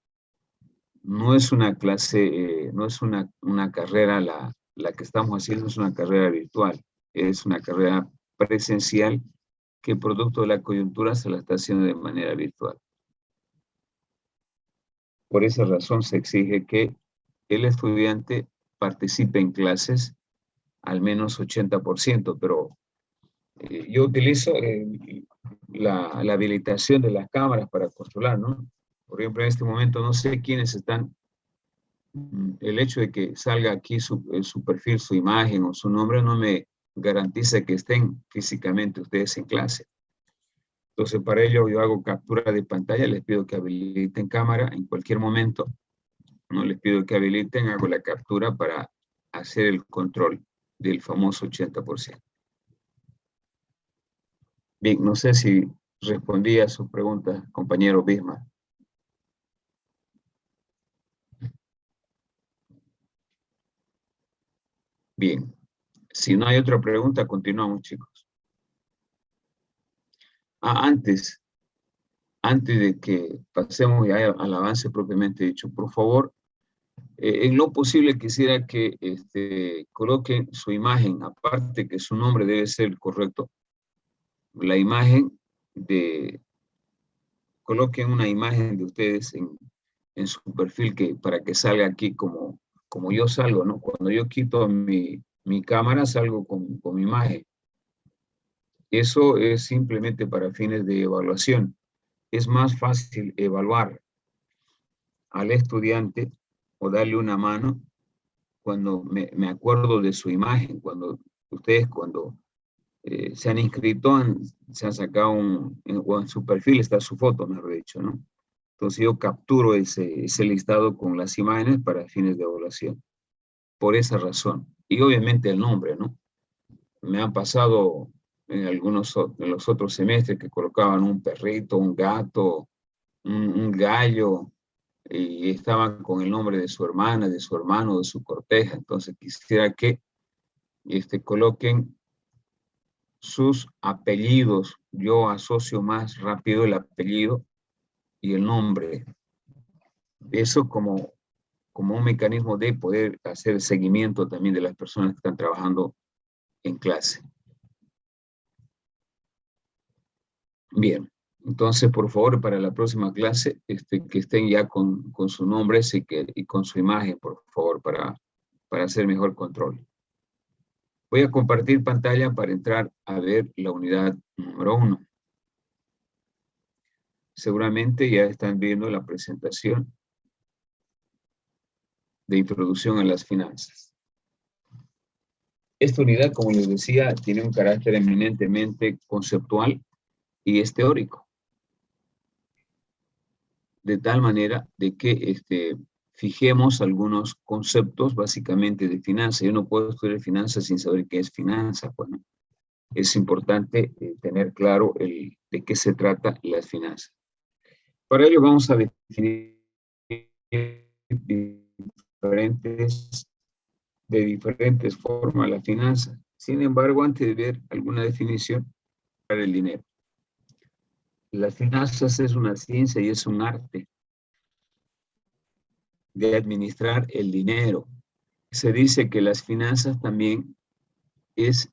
No es una clase, no es una carrera, la que estamos haciendo es una carrera virtual, es una carrera presencial que producto de la coyuntura se la está haciendo de manera virtual. Por esa razón se exige que el estudiante participe en clases al menos 80%, pero yo utilizo la habilitación de las cámaras para controlar, ¿no? Por ejemplo, en este momento no sé quiénes están, el hecho de que salga aquí su perfil, su imagen o su nombre no me garantiza que estén físicamente ustedes en clase. Entonces, para ello yo hago captura de pantalla, les pido que habiliten cámara en cualquier momento. No les pido que habiliten, hago la captura para hacer el control del famoso 80%. Bien, no sé si respondí a su pregunta, compañero Bismarck. Bien, si no hay otra pregunta, continuamos, chicos. Antes de que pasemos ya al avance propiamente dicho, por favor, en lo posible quisiera que coloquen su imagen, aparte que su nombre debe ser correcto, la imagen coloquen una imagen de ustedes en su perfil para que salga aquí como yo salgo, ¿no? Cuando yo quito mi cámara, salgo con mi imagen. Eso es simplemente para fines de evaluación. Es más fácil evaluar al estudiante o darle una mano cuando me acuerdo de su imagen, cuando ustedes se han inscrito, se han sacado o en su perfil está su foto, mejor dicho, ¿no? Entonces yo capturo ese listado con las imágenes para fines de evaluación, por esa razón. Y obviamente el nombre, ¿no? Me han pasado en los otros semestres que colocaban un perrito, un gato, un gallo, y estaban con el nombre de su hermana, de su hermano, de su corteja. Entonces quisiera que coloquen sus apellidos. Yo asocio más rápido el apellido y el nombre. Eso como un mecanismo de poder hacer seguimiento también de las personas que están trabajando en clase. Bien, entonces por favor para la próxima clase que estén ya con sus nombres y con su imagen, por favor, para hacer mejor control. Voy a compartir pantalla para entrar a ver la unidad número 1. Seguramente ya están viendo la presentación de introducción a las finanzas. Esta unidad, como les decía, tiene un carácter eminentemente conceptual y es teórico. De tal manera de que fijemos algunos conceptos básicamente de finanzas. Yo no puedo estudiar finanzas sin saber qué es finanza. Bueno, es importante tener claro de qué se trata las finanzas. Para ello vamos a definir de diferentes formas la finanza. Sin embargo, antes de ver alguna definición para el dinero. Las finanzas es una ciencia y es un arte de administrar el dinero. Se dice que las finanzas también es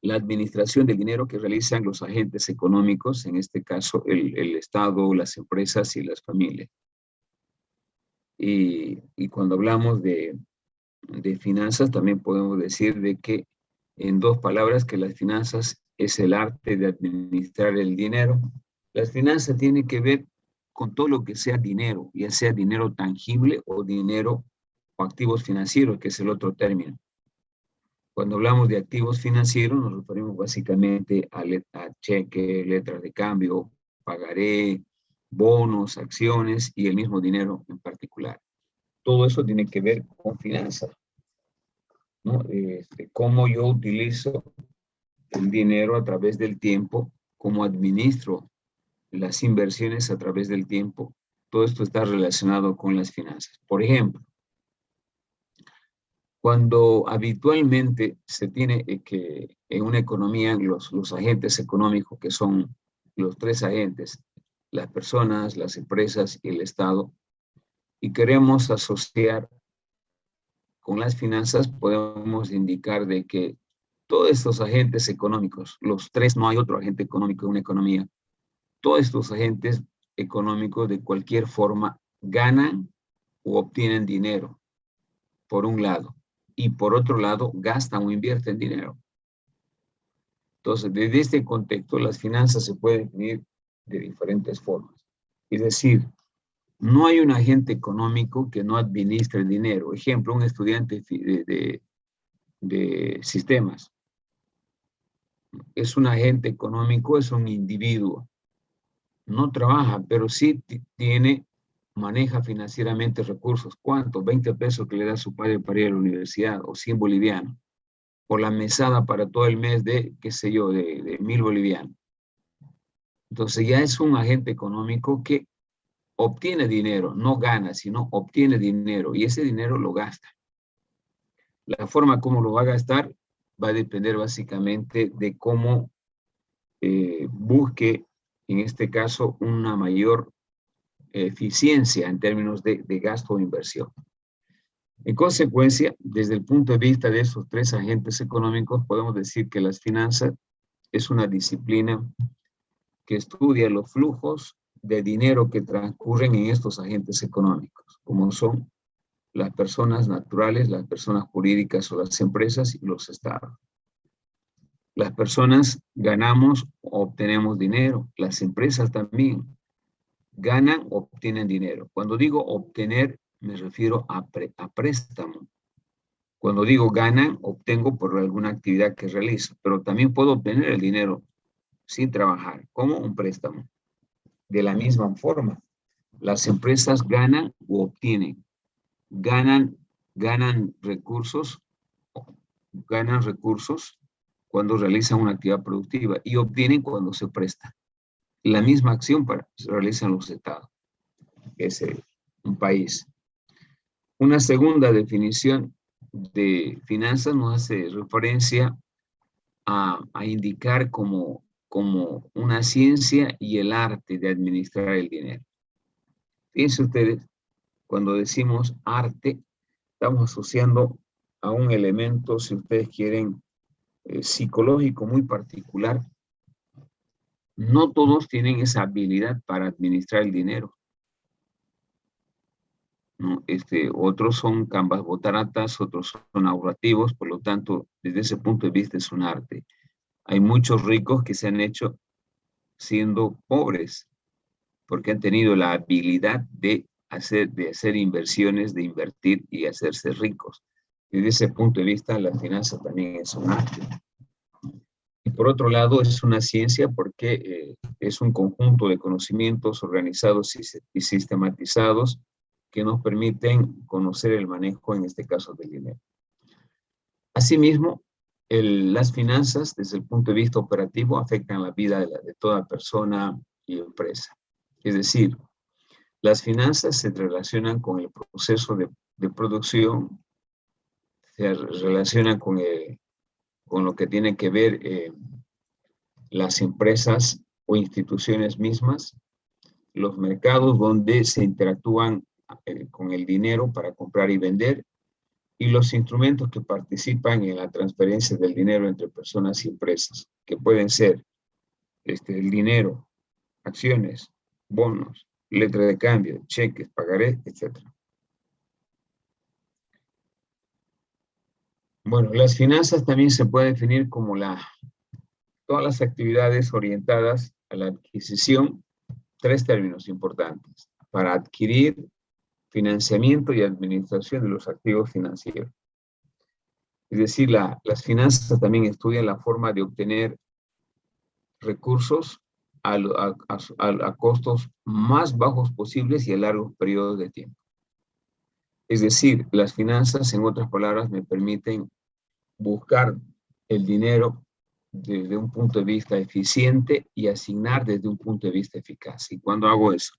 la administración del dinero que realizan los agentes económicos, en este caso el Estado, las empresas y las familias. Y cuando hablamos de finanzas, también podemos decir de que en dos palabras que las finanzas es el arte de administrar el dinero. Las finanzas tienen que ver con todo lo que sea dinero, ya sea dinero tangible o dinero o activos financieros, que es el otro término. Cuando hablamos de activos financieros, nos referimos básicamente a cheques, letras de cambio, pagaré, bonos, acciones y el mismo dinero en particular. Todo eso tiene que ver con finanzas, ¿no? Cómo yo utilizo el dinero a través del tiempo, cómo administro las inversiones a través del tiempo. Todo esto está relacionado con las finanzas. Por ejemplo, cuando habitualmente se tiene que en una economía los agentes económicos, que son los tres agentes, las personas, las empresas y el Estado, y queremos asociar con las finanzas, podemos indicar de que todos estos agentes económicos, los tres, no hay otro agente económico en una economía, todos estos agentes económicos de cualquier forma ganan o obtienen dinero, por un lado, y por otro lado gastan o invierten dinero. Entonces, desde este contexto, las finanzas se pueden definir de diferentes formas. Es decir, no hay un agente económico que no administre el dinero. Ejemplo, un estudiante de sistemas. Es un agente económico, es un individuo. No trabaja, pero sí maneja financieramente recursos. ¿Cuánto? 20 pesos que le da su padre para ir a la universidad, o 100 bolivianos. O la mesada para todo el mes de, qué sé yo, de 1000 bolivianos. Entonces ya es un agente económico que obtiene dinero, no gana, sino obtiene dinero, y ese dinero lo gasta. La forma como lo va a gastar va a depender básicamente de cómo busque, en este caso, una mayor eficiencia en términos de gasto o inversión. En consecuencia, desde el punto de vista de esos tres agentes económicos, podemos decir que las finanzas es una disciplina que estudia los flujos de dinero que transcurren en estos agentes económicos, como son las personas naturales, las personas jurídicas o las empresas y los estados. Las personas ganamos o obtenemos dinero, las empresas también ganan o obtienen dinero. Cuando digo obtener, me refiero a préstamo. Cuando digo ganan, obtengo por alguna actividad que realizo, pero también puedo obtener el dinero sin trabajar, como un préstamo. De la misma forma, las empresas ganan o obtienen. Ganan recursos cuando realizan una actividad productiva y obtienen cuando se presta. La misma acción se realizan los estados, que es un país. Una segunda definición de finanzas nos hace referencia a indicar como una ciencia y el arte de administrar el dinero. Fíjense ustedes, cuando decimos arte, estamos asociando a un elemento, si ustedes quieren, psicológico muy particular. No todos tienen esa habilidad para administrar el dinero, ¿no? Otros son cambas botaratas, otros son ahorrativos, por lo tanto, desde ese punto de vista es un arte. Hay muchos ricos que se han hecho siendo pobres, porque han tenido la habilidad de hacer inversiones, de invertir y hacerse ricos. Desde ese punto de vista, la finanza también es un arte. Y por otro lado, es una ciencia porque es un conjunto de conocimientos organizados y sistematizados que nos permiten conocer el manejo, en este caso, del dinero. Asimismo, las finanzas, desde el punto de vista operativo, afectan la vida de toda persona y empresa. Es decir, las finanzas se relacionan con el proceso de producción, se relacionan con lo que tiene que ver las empresas o instituciones mismas, los mercados donde se interactúan con el dinero para comprar y vender, y los instrumentos que participan en la transferencia del dinero entre personas y empresas, que pueden ser el dinero, acciones, bonos, letra de cambio, cheques, pagaré, etc. Bueno, las finanzas también se puede definir como todas las actividades orientadas a la adquisición, tres términos importantes, para adquirir, financiamiento y administración de los activos financieros. Es decir, las finanzas también estudian la forma de obtener recursos a costos más bajos posibles y a largos periodos de tiempo. Es decir, las finanzas, en otras palabras, me permiten buscar el dinero desde un punto de vista eficiente y asignar desde un punto de vista eficaz. ¿Y cuándo hago eso?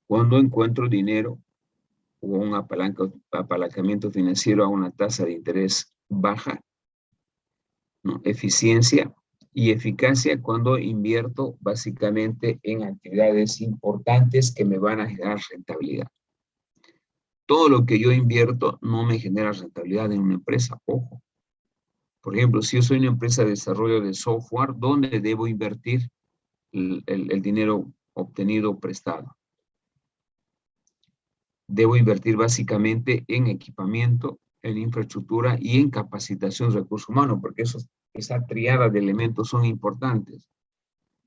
Cuando encuentro dinero o un apalancamiento financiero a una tasa de interés baja, ¿no? Eficiencia y eficacia cuando invierto básicamente en actividades importantes que me van a generar rentabilidad. Todo lo que yo invierto no me genera rentabilidad en una empresa, ojo. Por ejemplo, si yo soy una empresa de desarrollo de software, ¿dónde debo invertir el dinero obtenido o prestado? Debo invertir básicamente en equipamiento, en infraestructura y en capacitación de recursos humanos, porque esa triada de elementos son importantes.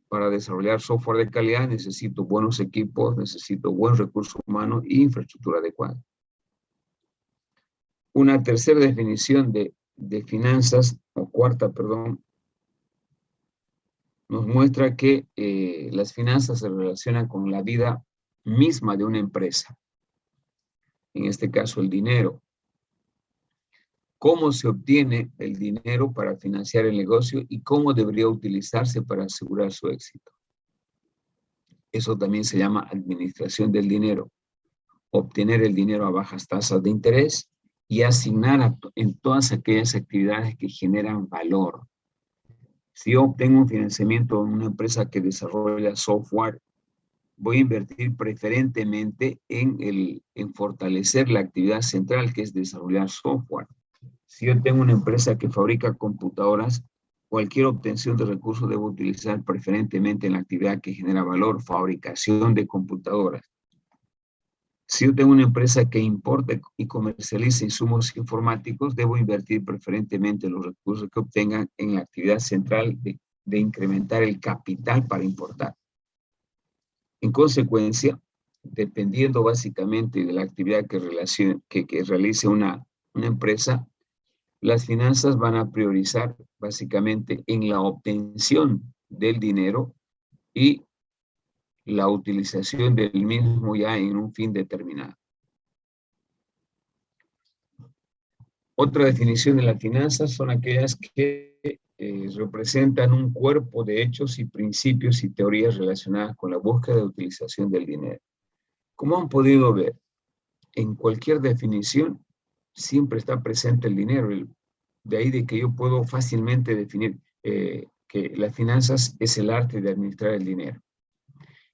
Para desarrollar software de calidad necesito buenos equipos, necesito buen recurso humano e infraestructura adecuada. Una tercera definición de de finanzas, o cuarta, perdón, nos muestra que las finanzas se relacionan con la vida misma de una empresa. En este caso, el dinero. Cómo se obtiene el dinero para financiar el negocio y cómo debería utilizarse para asegurar su éxito. Eso también se llama administración del dinero. Obtener el dinero a bajas tasas de interés y asignar en todas aquellas actividades que generan valor. Si yo obtengo un financiamiento en una empresa que desarrolla software, voy a invertir preferentemente en fortalecer la actividad central, que es desarrollar software. Si yo tengo una empresa que fabrica computadoras, cualquier obtención de recursos debo utilizar preferentemente en la actividad que genera valor, fabricación de computadoras. Si yo tengo una empresa que importa y comercializa insumos informáticos, debo invertir preferentemente los recursos que obtengan en la actividad central de incrementar el capital para importar. En consecuencia, dependiendo básicamente de la actividad que realice una empresa, las finanzas van a priorizar básicamente en la obtención del dinero y la utilización del mismo ya en un fin determinado. Otra definición de las finanzas son aquellas que representan un cuerpo de hechos y principios y teorías relacionadas con la búsqueda de utilización del dinero. Como han podido ver, en cualquier definición siempre está presente el dinero. De ahí de que yo puedo fácilmente definir que las finanzas es el arte de administrar el dinero.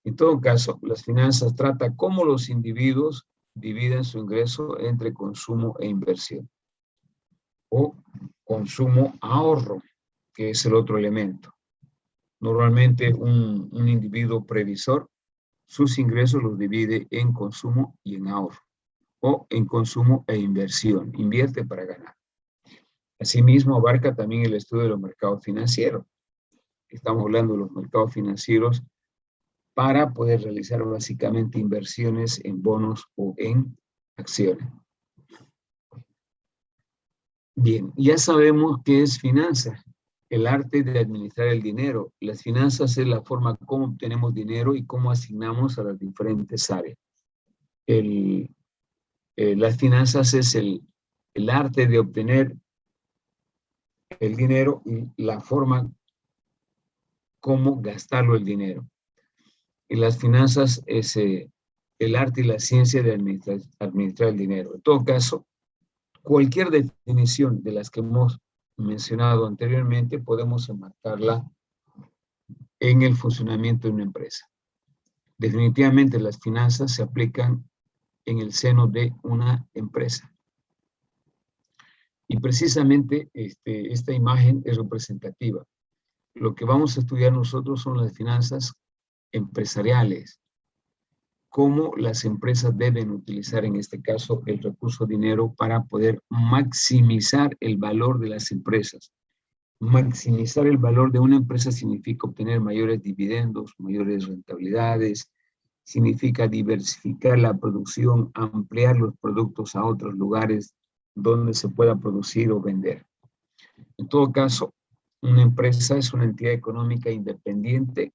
En todo caso, las finanzas tratan cómo los individuos dividen su ingreso entre consumo e inversión. O consumo-ahorro, que es el otro elemento. Normalmente un individuo previsor, sus ingresos los divide en consumo y en ahorro. O en consumo e inversión. Invierte para ganar. Asimismo, abarca también el estudio de los mercados financieros. Estamos hablando de los mercados financieros para poder realizar básicamente inversiones en bonos o en acciones. Bien, ya sabemos qué es finanzas, el arte de administrar el dinero. Las finanzas es la forma como obtenemos dinero y cómo asignamos a las diferentes áreas. Las finanzas es el arte de obtener el dinero y la forma cómo gastarlo el dinero. Y las finanzas es el arte y la ciencia de administrar el dinero. En todo caso, cualquier definición de las que hemos mencionado anteriormente podemos enmarcarla en el funcionamiento de una empresa. Definitivamente las finanzas se aplican en el seno de una empresa. Y precisamente esta imagen es representativa. Lo que vamos a estudiar nosotros son las finanzas empresariales, cómo las empresas deben utilizar en este caso el recurso dinero para poder maximizar el valor de las empresas. Maximizar el valor de una empresa significa obtener mayores dividendos, mayores rentabilidades, significa diversificar la producción, ampliar los productos a otros lugares donde se pueda producir o vender. En todo caso, una empresa es una entidad económica independiente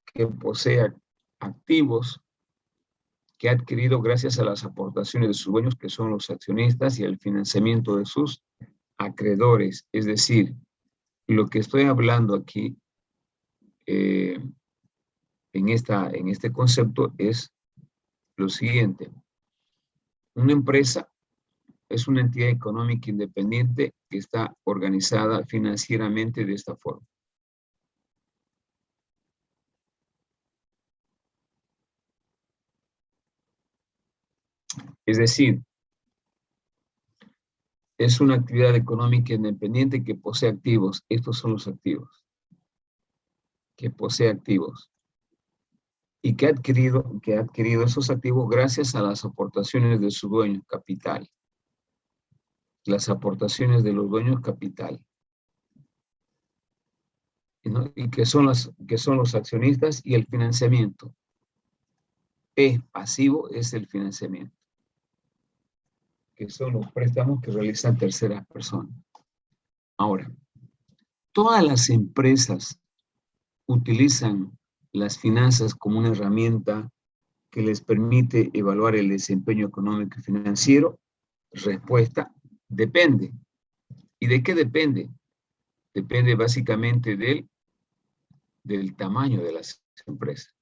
que posee activos que ha adquirido gracias a las aportaciones de sus dueños, que son los accionistas, y al financiamiento de sus acreedores. Es decir, lo que estoy hablando aquí en este concepto es lo siguiente. Una empresa es una entidad económica independiente que está organizada financieramente de esta forma. Es decir, es una actividad económica independiente que posee activos. Estos son los activos. Que posee activos. Y que ha adquirido esos activos gracias a las aportaciones de su dueño, capital. Las aportaciones de los dueños, capital. ¿No? Y que son los accionistas y el financiamiento. Pasivo es el financiamiento. que son los préstamos que realizan terceras personas. Ahora, todas las empresas utilizan las finanzas como una herramienta que les permite evaluar el desempeño económico y financiero. Respuesta, depende. ¿Y de qué depende? Depende básicamente del tamaño de las empresas.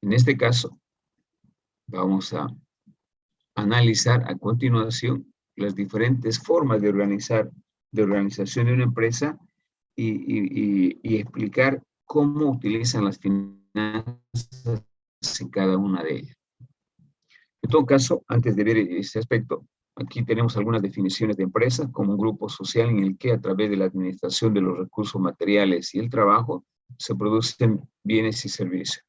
En este caso, vamos a analizar a continuación las diferentes formas de organización de una empresa y explicar cómo utilizan las finanzas en cada una de ellas. En todo caso, antes de ver ese aspecto, aquí tenemos algunas definiciones de empresa como un grupo social en el que a través de la administración de los recursos materiales y el trabajo se producen bienes y servicios.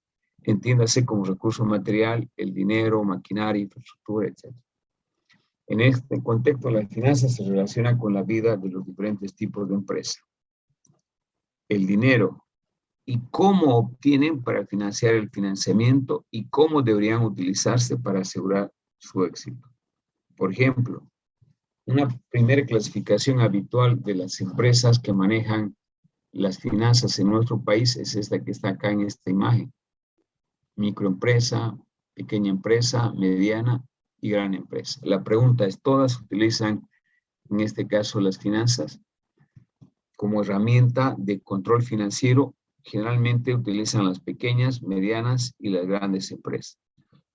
Entiéndase como recurso material, el dinero, maquinaria, infraestructura, etc. En este contexto, las finanzas se relacionan con la vida de los diferentes tipos de empresa. El dinero y cómo obtienen para financiar el financiamiento y cómo deberían utilizarse para asegurar su éxito. Por ejemplo, una primera clasificación habitual de las empresas que manejan las finanzas en nuestro país es esta que está acá en esta imagen. Microempresa, pequeña empresa, mediana y gran empresa. La pregunta es, ¿todas utilizan en este caso las finanzas como herramienta de control financiero? Generalmente utilizan las pequeñas, medianas y las grandes empresas.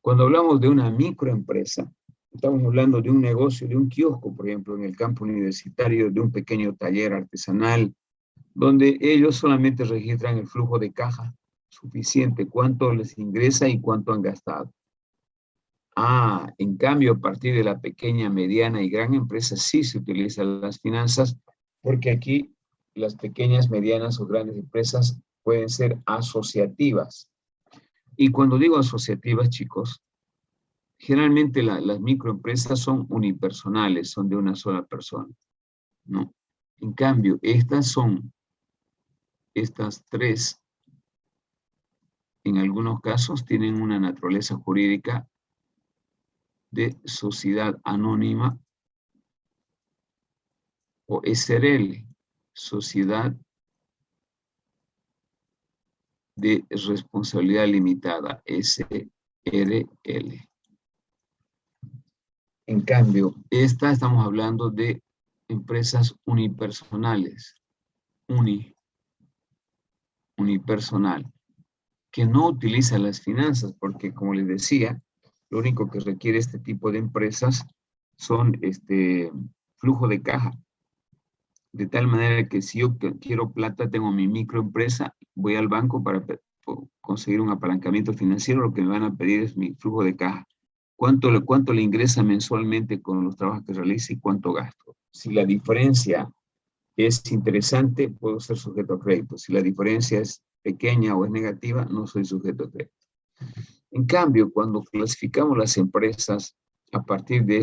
Cuando hablamos de una microempresa, estamos hablando de un negocio, de un kiosco, por ejemplo, en el campo universitario, de un pequeño taller artesanal, donde ellos solamente registran el flujo de caja suficiente, cuánto les ingresa y cuánto han gastado. En cambio, a partir de la pequeña, mediana y gran empresa sí se utilizan las finanzas, porque aquí las pequeñas, medianas o grandes empresas pueden ser asociativas. Y cuando digo asociativas, chicos, generalmente las microempresas son unipersonales, son de una sola persona, ¿no? En cambio, estas tres, en algunos casos, tienen una naturaleza jurídica de sociedad anónima o SRL, sociedad de responsabilidad limitada, SRL. En cambio, estamos hablando de empresas unipersonales, unipersonal, que no utilizan las finanzas, porque como les decía, lo único que requiere este tipo de empresas son flujo de caja. De tal manera que si yo quiero plata, tengo mi microempresa, voy al banco para conseguir un apalancamiento financiero, lo que me van a pedir es mi flujo de caja. ¿Cuánto le ingresa mensualmente con los trabajos que realice y cuánto gasto? Si la diferencia es interesante, puedo ser sujeto a crédito. Si la diferencia es pequeña o es negativa, no soy sujeto a crédito. En cambio, cuando clasificamos las empresas a partir de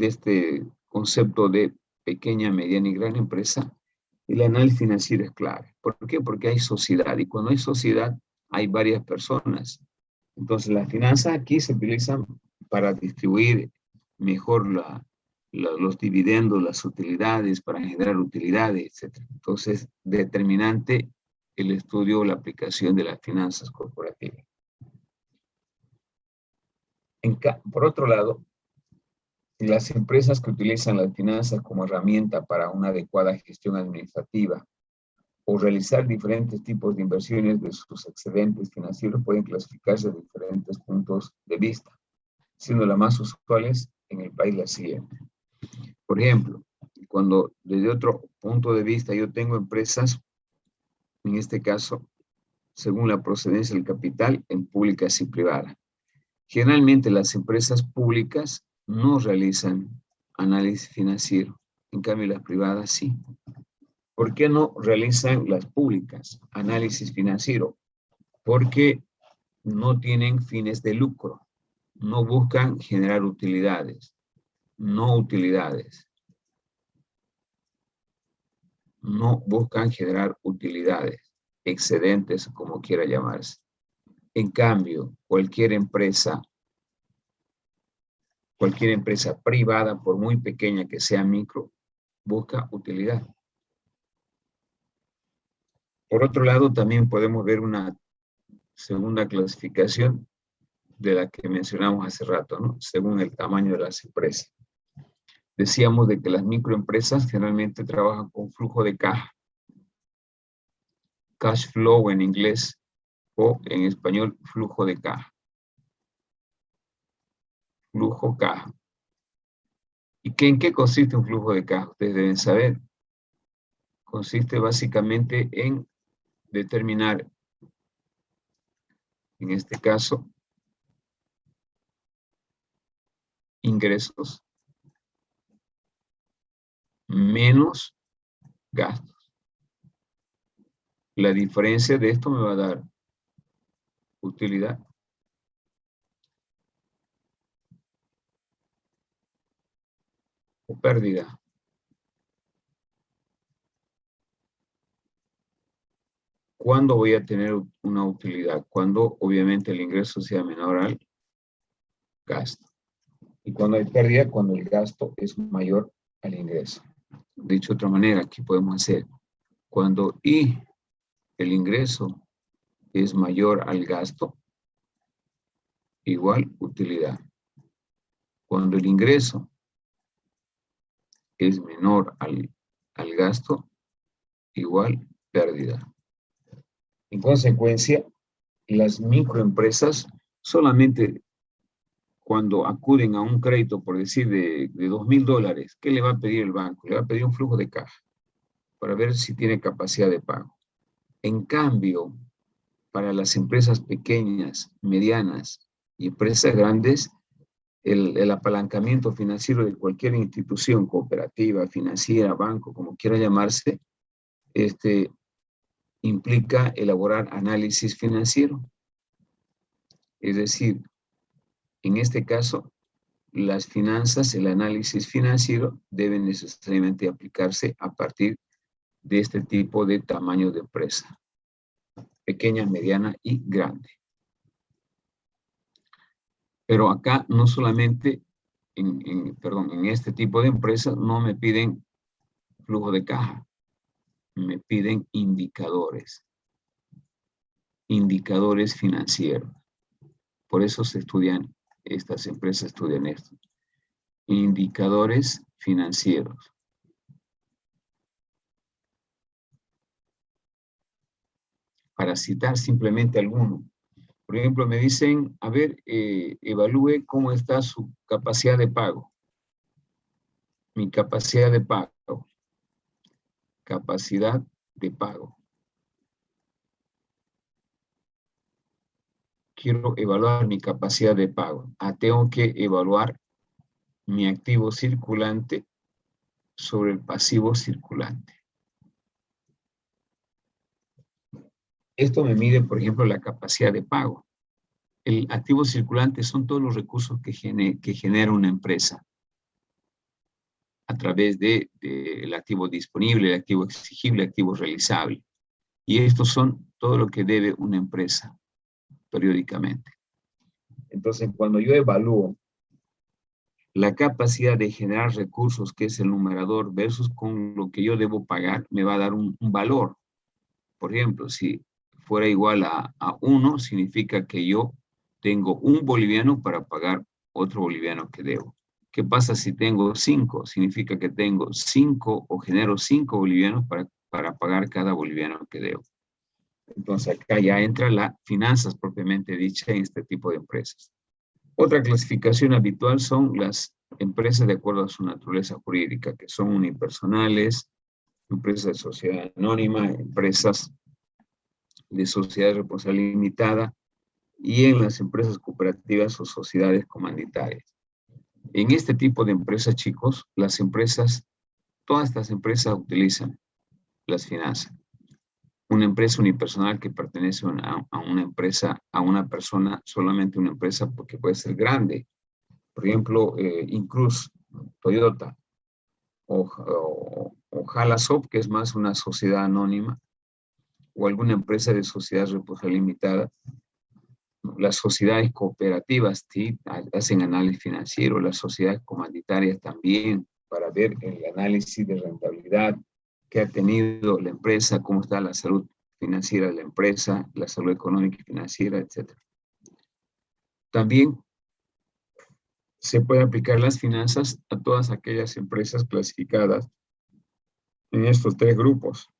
este concepto de pequeña, mediana y gran empresa, el análisis financiero es clave. ¿Por qué? Porque hay sociedad, y cuando hay sociedad hay varias personas. Entonces las finanzas aquí se utilizan para distribuir mejor los dividendos, las utilidades, para generar utilidades, etc. Entonces, determinante el estudio o la aplicación de las finanzas corporativas. Por otro lado, las empresas que utilizan las finanzas como herramienta para una adecuada gestión administrativa o realizar diferentes tipos de inversiones de sus excedentes financieros pueden clasificarse de diferentes puntos de vista, siendo las más usuales en el país la siguiente. Por ejemplo, cuando desde otro punto de vista yo tengo empresas, en este caso, según la procedencia del capital, en públicas y privadas. Generalmente las empresas públicas no realizan análisis financiero, en cambio las privadas sí. ¿Por qué no realizan las públicas análisis financiero? Porque no tienen fines de lucro, no buscan generar utilidades, no buscan generar utilidades, excedentes, como quiera llamarse. En cambio, cualquier empresa Cualquier empresa privada, por muy pequeña que sea micro, busca utilidad. Por otro lado, también podemos ver una segunda clasificación de la que mencionamos hace rato, ¿no? Según el tamaño de las empresas. Decíamos de que las microempresas generalmente trabajan con flujo de caja, cash flow en inglés, o en español, flujo de caja. Flujo caja. ¿Y en qué consiste un flujo de caja? Ustedes deben saber. Consiste básicamente en determinar, en este caso, ingresos menos gastos. La diferencia de esto me va a dar utilidad. O pérdida. ¿Cuándo voy a tener una utilidad? Cuando obviamente el ingreso sea menor al gasto. Y cuando hay pérdida, cuando el gasto es mayor al ingreso. Dicho de otra manera, aquí podemos hacer cuando el ingreso es mayor al gasto, igual utilidad. Cuando el ingreso es menor al gasto, igual pérdida. En consecuencia, las microempresas solamente cuando acuden a un crédito, por decir, de $2,000, ¿qué le va a pedir el banco? Le va a pedir un flujo de caja para ver si tiene capacidad de pago. En cambio, para las empresas pequeñas, medianas y empresas grandes, el apalancamiento financiero de cualquier institución cooperativa, financiera, banco, como quiera llamarse, implica elaborar análisis financiero. Es decir, en este caso, las finanzas, el análisis financiero deben necesariamente aplicarse a partir de este tipo de tamaño de empresa, pequeña, mediana y grande. Pero acá no solamente, en este tipo de empresas no me piden flujo de caja, me piden indicadores financieros. Por eso estas empresas estudian esto. Indicadores financieros. Para citar simplemente alguno. Por ejemplo, me dicen, a ver, evalúe cómo está su capacidad de pago. Mi capacidad de pago. Capacidad de pago. Quiero evaluar mi capacidad de pago. Tengo que evaluar mi activo circulante sobre el pasivo circulante. Esto me mide, por ejemplo, la capacidad de pago. El activo circulante son todos los recursos que genera una empresa a través del activo disponible, el activo exigible, el activo realizable. Y estos son todo lo que debe una empresa periódicamente. Entonces, cuando yo evalúo la capacidad de generar recursos, que es el numerador, versus con lo que yo debo pagar, me va a dar un valor. Por ejemplo, si fuera igual a 1, significa que yo tengo un boliviano para pagar otro boliviano que debo. ¿Qué pasa si tengo 5? Significa que tengo 5 o genero 5 bolivianos para pagar cada boliviano que debo. Entonces acá ya entra la finanzas propiamente dicha en este tipo de empresas. Otra clasificación habitual son las empresas de acuerdo a su naturaleza jurídica, que son unipersonales, empresas de sociedad anónima, empresas de sociedad de responsabilidad limitada y en las empresas cooperativas o sociedades comunitarias. En este tipo de empresas, chicos, todas estas empresas utilizan las finanzas. Una empresa unipersonal que pertenece a una empresa, a una persona, solamente una empresa, porque puede ser grande. Por ejemplo, Incruz, Toyota, o Jalasop, que es más una sociedad anónima, o alguna empresa de sociedad responsabilidad limitada, las sociedades cooperativas, ¿sí?, hacen análisis financiero, las sociedades comanditarias también, para ver el análisis de rentabilidad que ha tenido la empresa, cómo está la salud financiera de la empresa, la salud económica y financiera, etc. También se puede aplicar las finanzas a todas aquellas empresas clasificadas en estos tres grupos.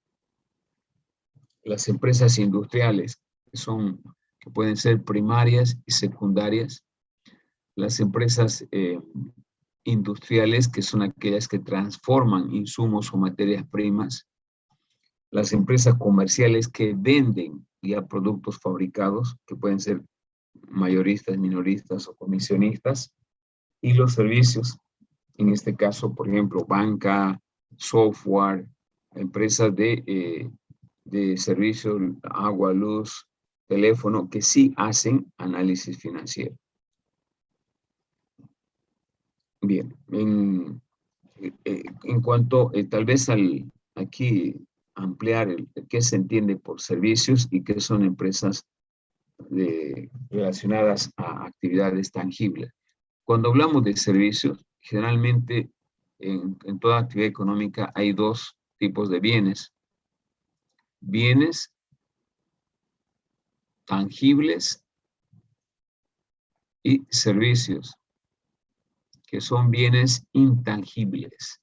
Las empresas industriales, que pueden ser primarias y secundarias. Las empresas industriales, que son aquellas que transforman insumos o materias primas. Las empresas comerciales que venden ya productos fabricados, que pueden ser mayoristas, minoristas o comisionistas. Y los servicios, en este caso, por ejemplo, banca, software, empresas de servicios, agua, luz, teléfono, que sí hacen análisis financiero. Bien, en cuanto tal vez aquí ampliar qué se entiende por servicios y qué son empresas relacionadas a actividades tangibles. Cuando hablamos de servicios, generalmente en toda actividad económica hay dos tipos de bienes. Bienes tangibles y servicios, que son bienes intangibles.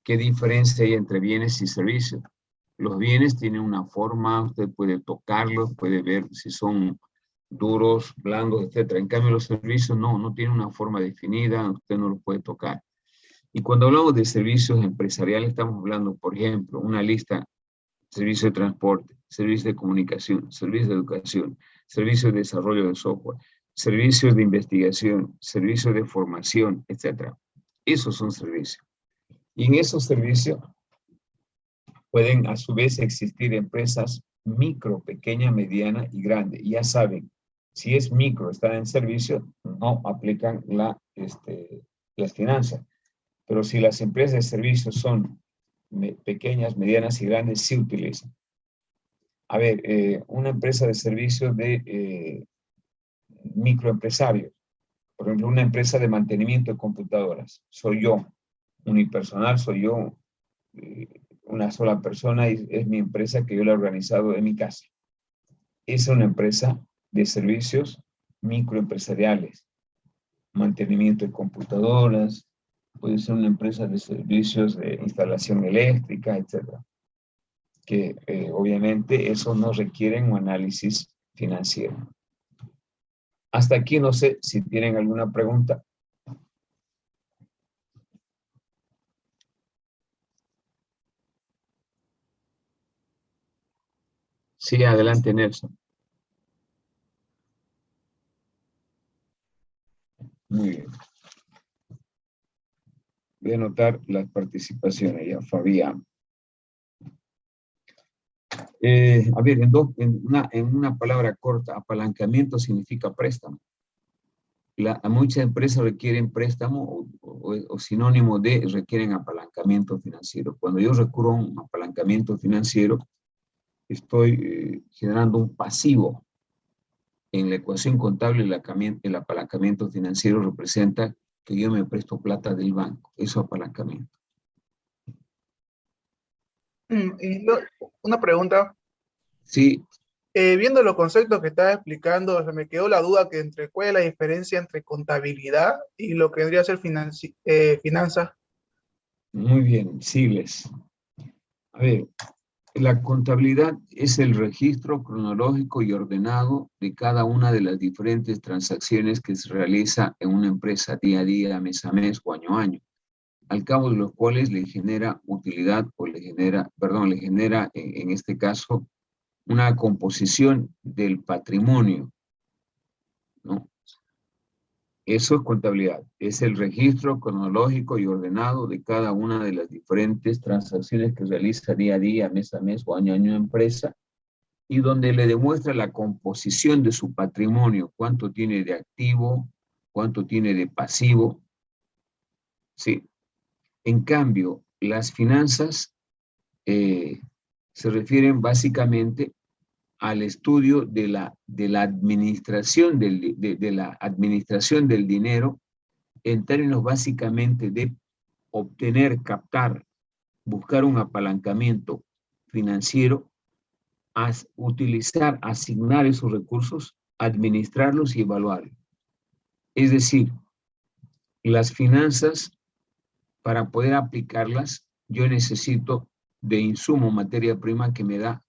¿Qué diferencia hay entre bienes y servicios? Los bienes tienen una forma, usted puede tocarlos, puede ver si son duros, blandos, etc. En cambio, los servicios no tienen una forma definida, usted no los puede tocar. Y cuando hablamos de servicios empresariales, estamos hablando, por ejemplo, una lista: servicio de transporte, servicio de comunicación, servicio de educación, servicio de desarrollo de software, servicios de investigación, servicios de formación, etc. Esos son servicios. Y en esos servicios pueden a su vez existir empresas micro, pequeña, mediana y grande. Y ya saben, si es micro, está en servicio, no aplican las finanzas. Pero si las empresas de servicios son pequeñas, medianas y grandes, sí utilizan. A ver, una empresa de servicios de microempresarios, por ejemplo, una empresa de mantenimiento de computadoras, soy yo, unipersonal, soy yo, una sola persona, y es mi empresa que yo la he organizado en mi casa. Es una empresa de servicios microempresariales, mantenimiento de computadoras, puede ser una empresa de servicios de instalación eléctrica, etcétera, que obviamente eso no requiere un análisis financiero. Hasta aquí no sé si tienen alguna pregunta. Sí, adelante, Nelson. Muy bien. Voy a anotar las participaciones ya, Fabián. A ver, en una palabra corta, apalancamiento significa préstamo. Muchas empresas requieren préstamo o sinónimo de requieren apalancamiento financiero. Cuando yo recurro a un apalancamiento financiero, estoy generando un pasivo. En la ecuación contable, el apalancamiento financiero representa que yo me presto plata del banco. Eso es apalancamiento. Una pregunta. Sí. Viendo los conceptos que estás explicando, se me quedó la duda cuál es la diferencia entre contabilidad y lo que vendría a ser finanzas. Muy bien, Siles. A ver, la contabilidad es el registro cronológico y ordenado de cada una de las diferentes transacciones que se realiza en una empresa día a día, mes a mes o año a año, al cabo de los cuales le genera utilidad o le genera en este caso una composición del patrimonio, ¿no? Eso es contabilidad, es el registro cronológico y ordenado de cada una de las diferentes transacciones que realiza día a día, mes a mes o año a año empresa, y donde le demuestra la composición de su patrimonio, cuánto tiene de activo, cuánto tiene de pasivo. Sí. En cambio, las finanzas se refieren básicamente al estudio de la administración de la administración del dinero en términos básicamente de obtener, captar, buscar un apalancamiento financiero, utilizar, asignar esos recursos, administrarlos y evaluarlos. Es decir, las finanzas, para poder aplicarlas, yo necesito de insumo, materia prima que me da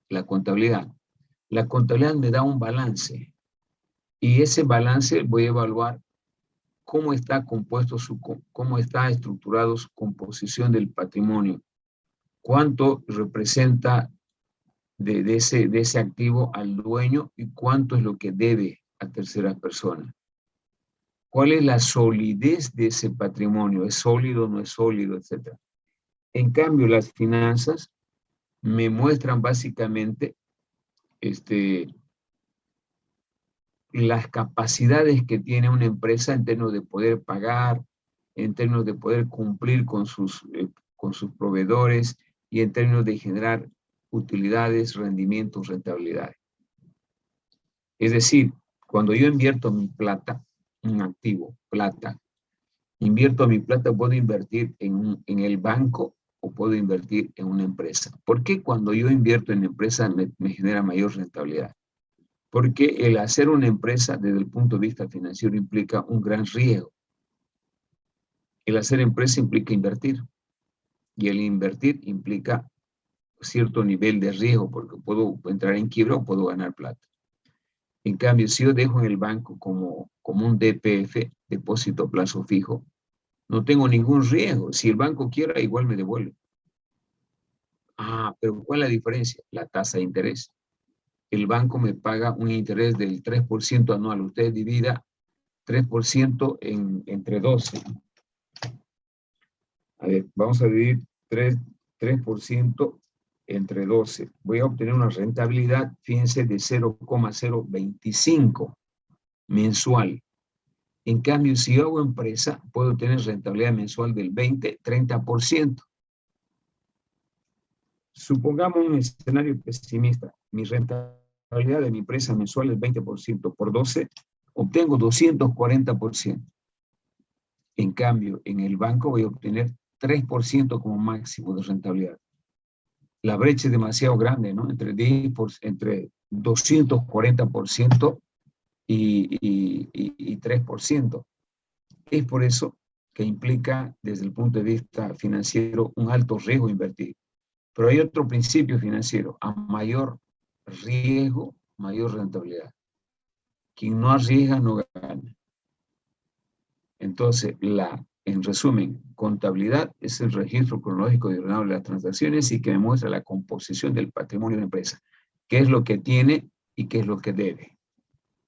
la contabilidad. La contabilidad me da un balance y ese balance voy a evaluar cómo está compuesto, cómo está estructurado su composición del patrimonio, cuánto representa de ese activo al dueño y cuánto es lo que debe a terceras personas. ¿Cuál es la solidez de ese patrimonio? ¿Es sólido, no es sólido, etcétera? En cambio, las finanzas me muestran básicamente las capacidades que tiene una empresa en términos de poder pagar, en términos de poder cumplir con sus proveedores y en términos de generar utilidades, rendimientos, rentabilidades. Es decir, cuando yo invierto mi plata, un activo, plata, invierto mi plata, puedo invertir en el banco o puedo invertir en una empresa. ¿Por qué cuando yo invierto en empresa me genera mayor rentabilidad? Porque el hacer una empresa desde el punto de vista financiero implica un gran riesgo. El hacer empresa implica invertir. Y el invertir implica cierto nivel de riesgo, porque puedo entrar en quiebra o puedo ganar plata. En cambio, si yo dejo en el banco como un DPF, depósito a plazo fijo, no tengo ningún riesgo. Si el banco quiera, igual me devuelve. Ah, pero ¿cuál es la diferencia? La tasa de interés. El banco me paga un interés del 3% anual. Usted divida 3% entre 12. A ver, vamos a dividir 3% entre 12. Voy a obtener una rentabilidad, fíjense, de 0,025 mensual. En cambio, si yo hago empresa, puedo tener rentabilidad mensual del 20-30%. Supongamos un escenario pesimista. Mi rentabilidad de mi empresa mensual es 20%. Por 12, obtengo 240%. En cambio, en el banco voy a obtener 3% como máximo de rentabilidad. La brecha es demasiado grande, ¿no? Entre 240% y 3%. Es por eso que implica, desde el punto de vista financiero, un alto riesgo invertir. Pero hay otro principio financiero: a mayor riesgo, mayor rentabilidad. Quien no arriesga no gana. Entonces, en resumen, contabilidad es el registro cronológico y ordenado de las transacciones y que me muestra la composición del patrimonio de la empresa, qué es lo que tiene y qué es lo que debe.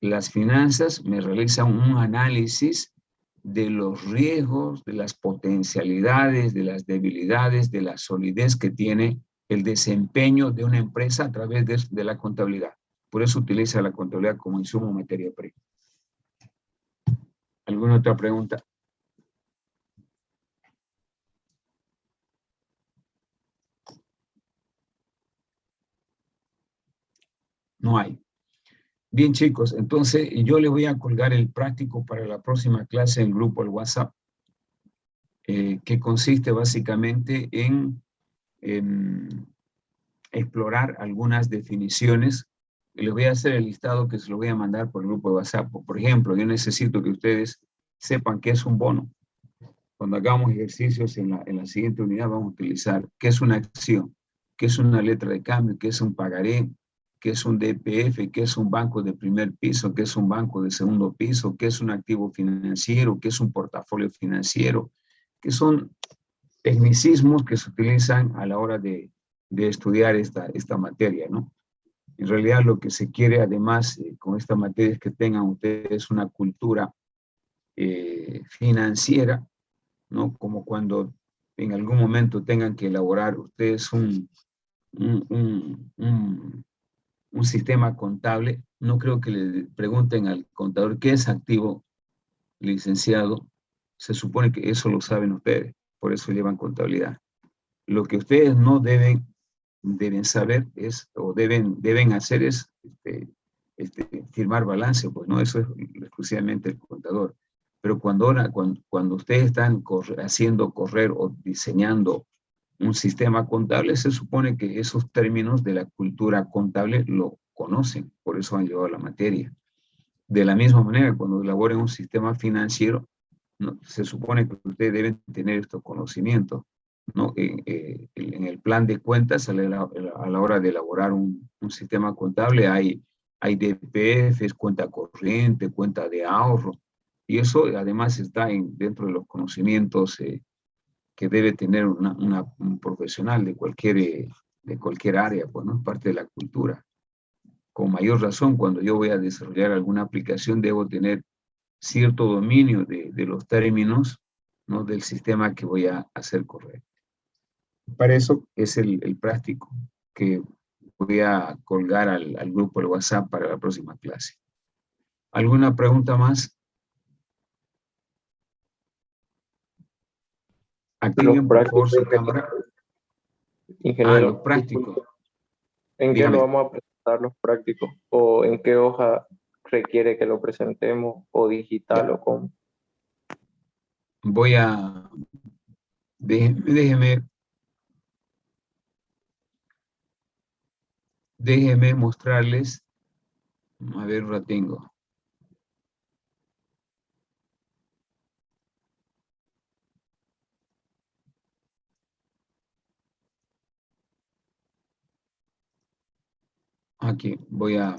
Las finanzas me realizan un análisis de los riesgos, de las potencialidades, de las debilidades, de la solidez que tiene el desempeño de una empresa a través de la contabilidad. Por eso utiliza la contabilidad como insumo materia prima. ¿Alguna otra pregunta? No hay. Bien, chicos, entonces yo les voy a colgar el práctico para la próxima clase en el grupo del WhatsApp, que consiste básicamente en explorar algunas definiciones. Les voy a hacer el listado que se lo voy a mandar por el grupo de WhatsApp. Por ejemplo, yo necesito que ustedes sepan qué es un bono. Cuando hagamos ejercicios en la siguiente unidad vamos a utilizar qué es una acción, qué es una letra de cambio, qué es un pagaré, qué es un DPF, qué es un banco de primer piso, qué es un banco de segundo piso, qué es un activo financiero, qué es un portafolio financiero, que son tecnicismos que se utilizan a la hora de estudiar esta materia, ¿no? En realidad lo que se quiere además con esta materia es que tengan ustedes una cultura financiera, ¿no? Como cuando en algún momento tengan que elaborar ustedes un sistema contable, no creo que le pregunten al contador qué es activo, licenciado. Se supone que eso lo saben ustedes, por eso llevan contabilidad. Lo que ustedes no deben deben saber es, o deben hacer es firmar balance, pues no, eso es exclusivamente el contador. Pero cuando ustedes están haciendo correr o diseñando un sistema contable, se supone que esos términos de la cultura contable lo conocen, por eso han llevado la materia. De la misma manera, cuando elaboren un sistema financiero, ¿no? Se supone que ustedes deben tener estos conocimientos, ¿no? En el plan de cuentas, a la hora de elaborar un sistema contable, hay DPFs, cuenta corriente, cuenta de ahorro, y eso además está dentro de los conocimientos que debe tener un profesional de cualquier área, pues, ¿no? Es parte de la cultura. Con mayor razón, cuando yo voy a desarrollar alguna aplicación, debo tener cierto dominio de los términos, ¿no? Del sistema que voy a hacer correr. Para eso es el práctico que voy a colgar al grupo de WhatsApp para la próxima clase. ¿Alguna pregunta más? Activen por favor su cámara. Ingeniero, Los prácticos. ¿en qué Dígame. lo vamos a presentar los prácticos? ¿O en qué hoja requiere que lo presentemos? ¿O digital o cómo? Voy a... Déjeme mostrarles. A ver, lo tengo. Aquí voy a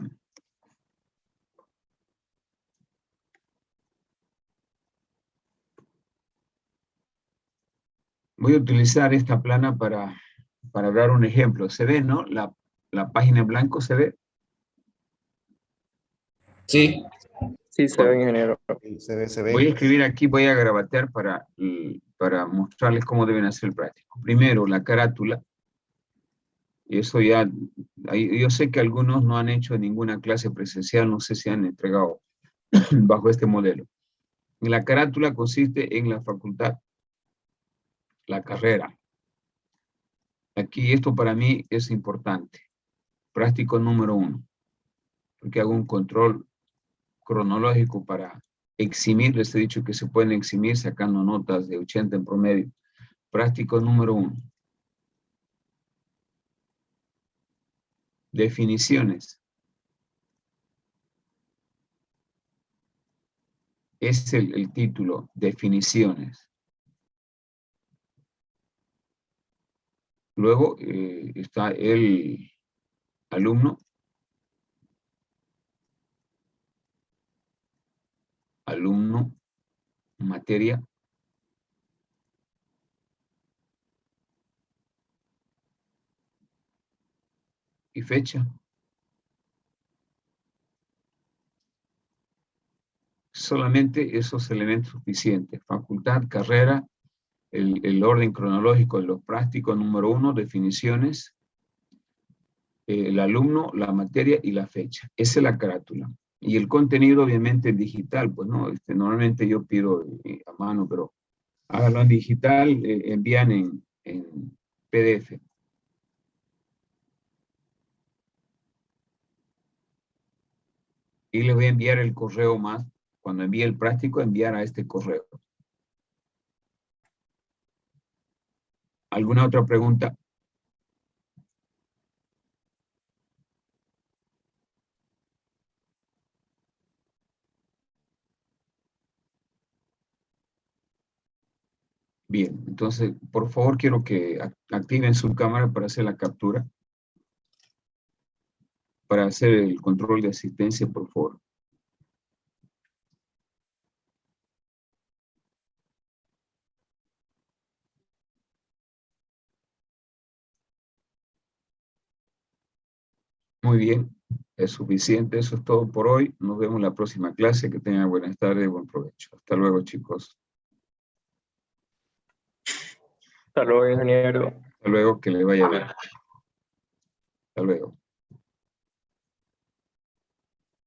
utilizar esta plana para dar un ejemplo. ¿Se ve, no? La página en blanco, ¿se ve? Sí. Sí, se ve, ingeniero. Se ve. Voy a escribir aquí, voy a garabatear para mostrarles cómo deben hacer el práctico. Primero, la carátula. Y eso ya, yo sé que algunos no han hecho ninguna clase presencial, no sé si han entregado bajo este modelo. La carátula consiste en la facultad, la carrera. Aquí esto para mí es importante. Práctico número 1. Porque hago un control cronológico para eximir. Les he dicho que se pueden eximir sacando notas de 80 en promedio. Práctico número 1. Definiciones. Es el título, definiciones. Luego está el alumno. Alumno, materia. Y fecha. Solamente esos elementos suficientes. Facultad, carrera, el orden cronológico de los prácticos, número 1, definiciones, el alumno, la materia y la fecha. Esa es la carátula. Y el contenido obviamente es digital, pues no, normalmente yo pido a mano, pero háganlo en digital, envían en PDF. Y les voy a enviar el correo más, cuando envíe el práctico, enviar a este correo. ¿Alguna otra pregunta? Bien, entonces, por favor, quiero que activen su cámara para hacer la captura. Para hacer el control de asistencia, por favor. Muy bien, es suficiente. Eso es todo por hoy. Nos vemos en la próxima clase. Que tengan buenas tardes y buen provecho. Hasta luego, chicos. Hasta luego, ingeniero. Hasta luego, que le vaya bien. Hasta luego.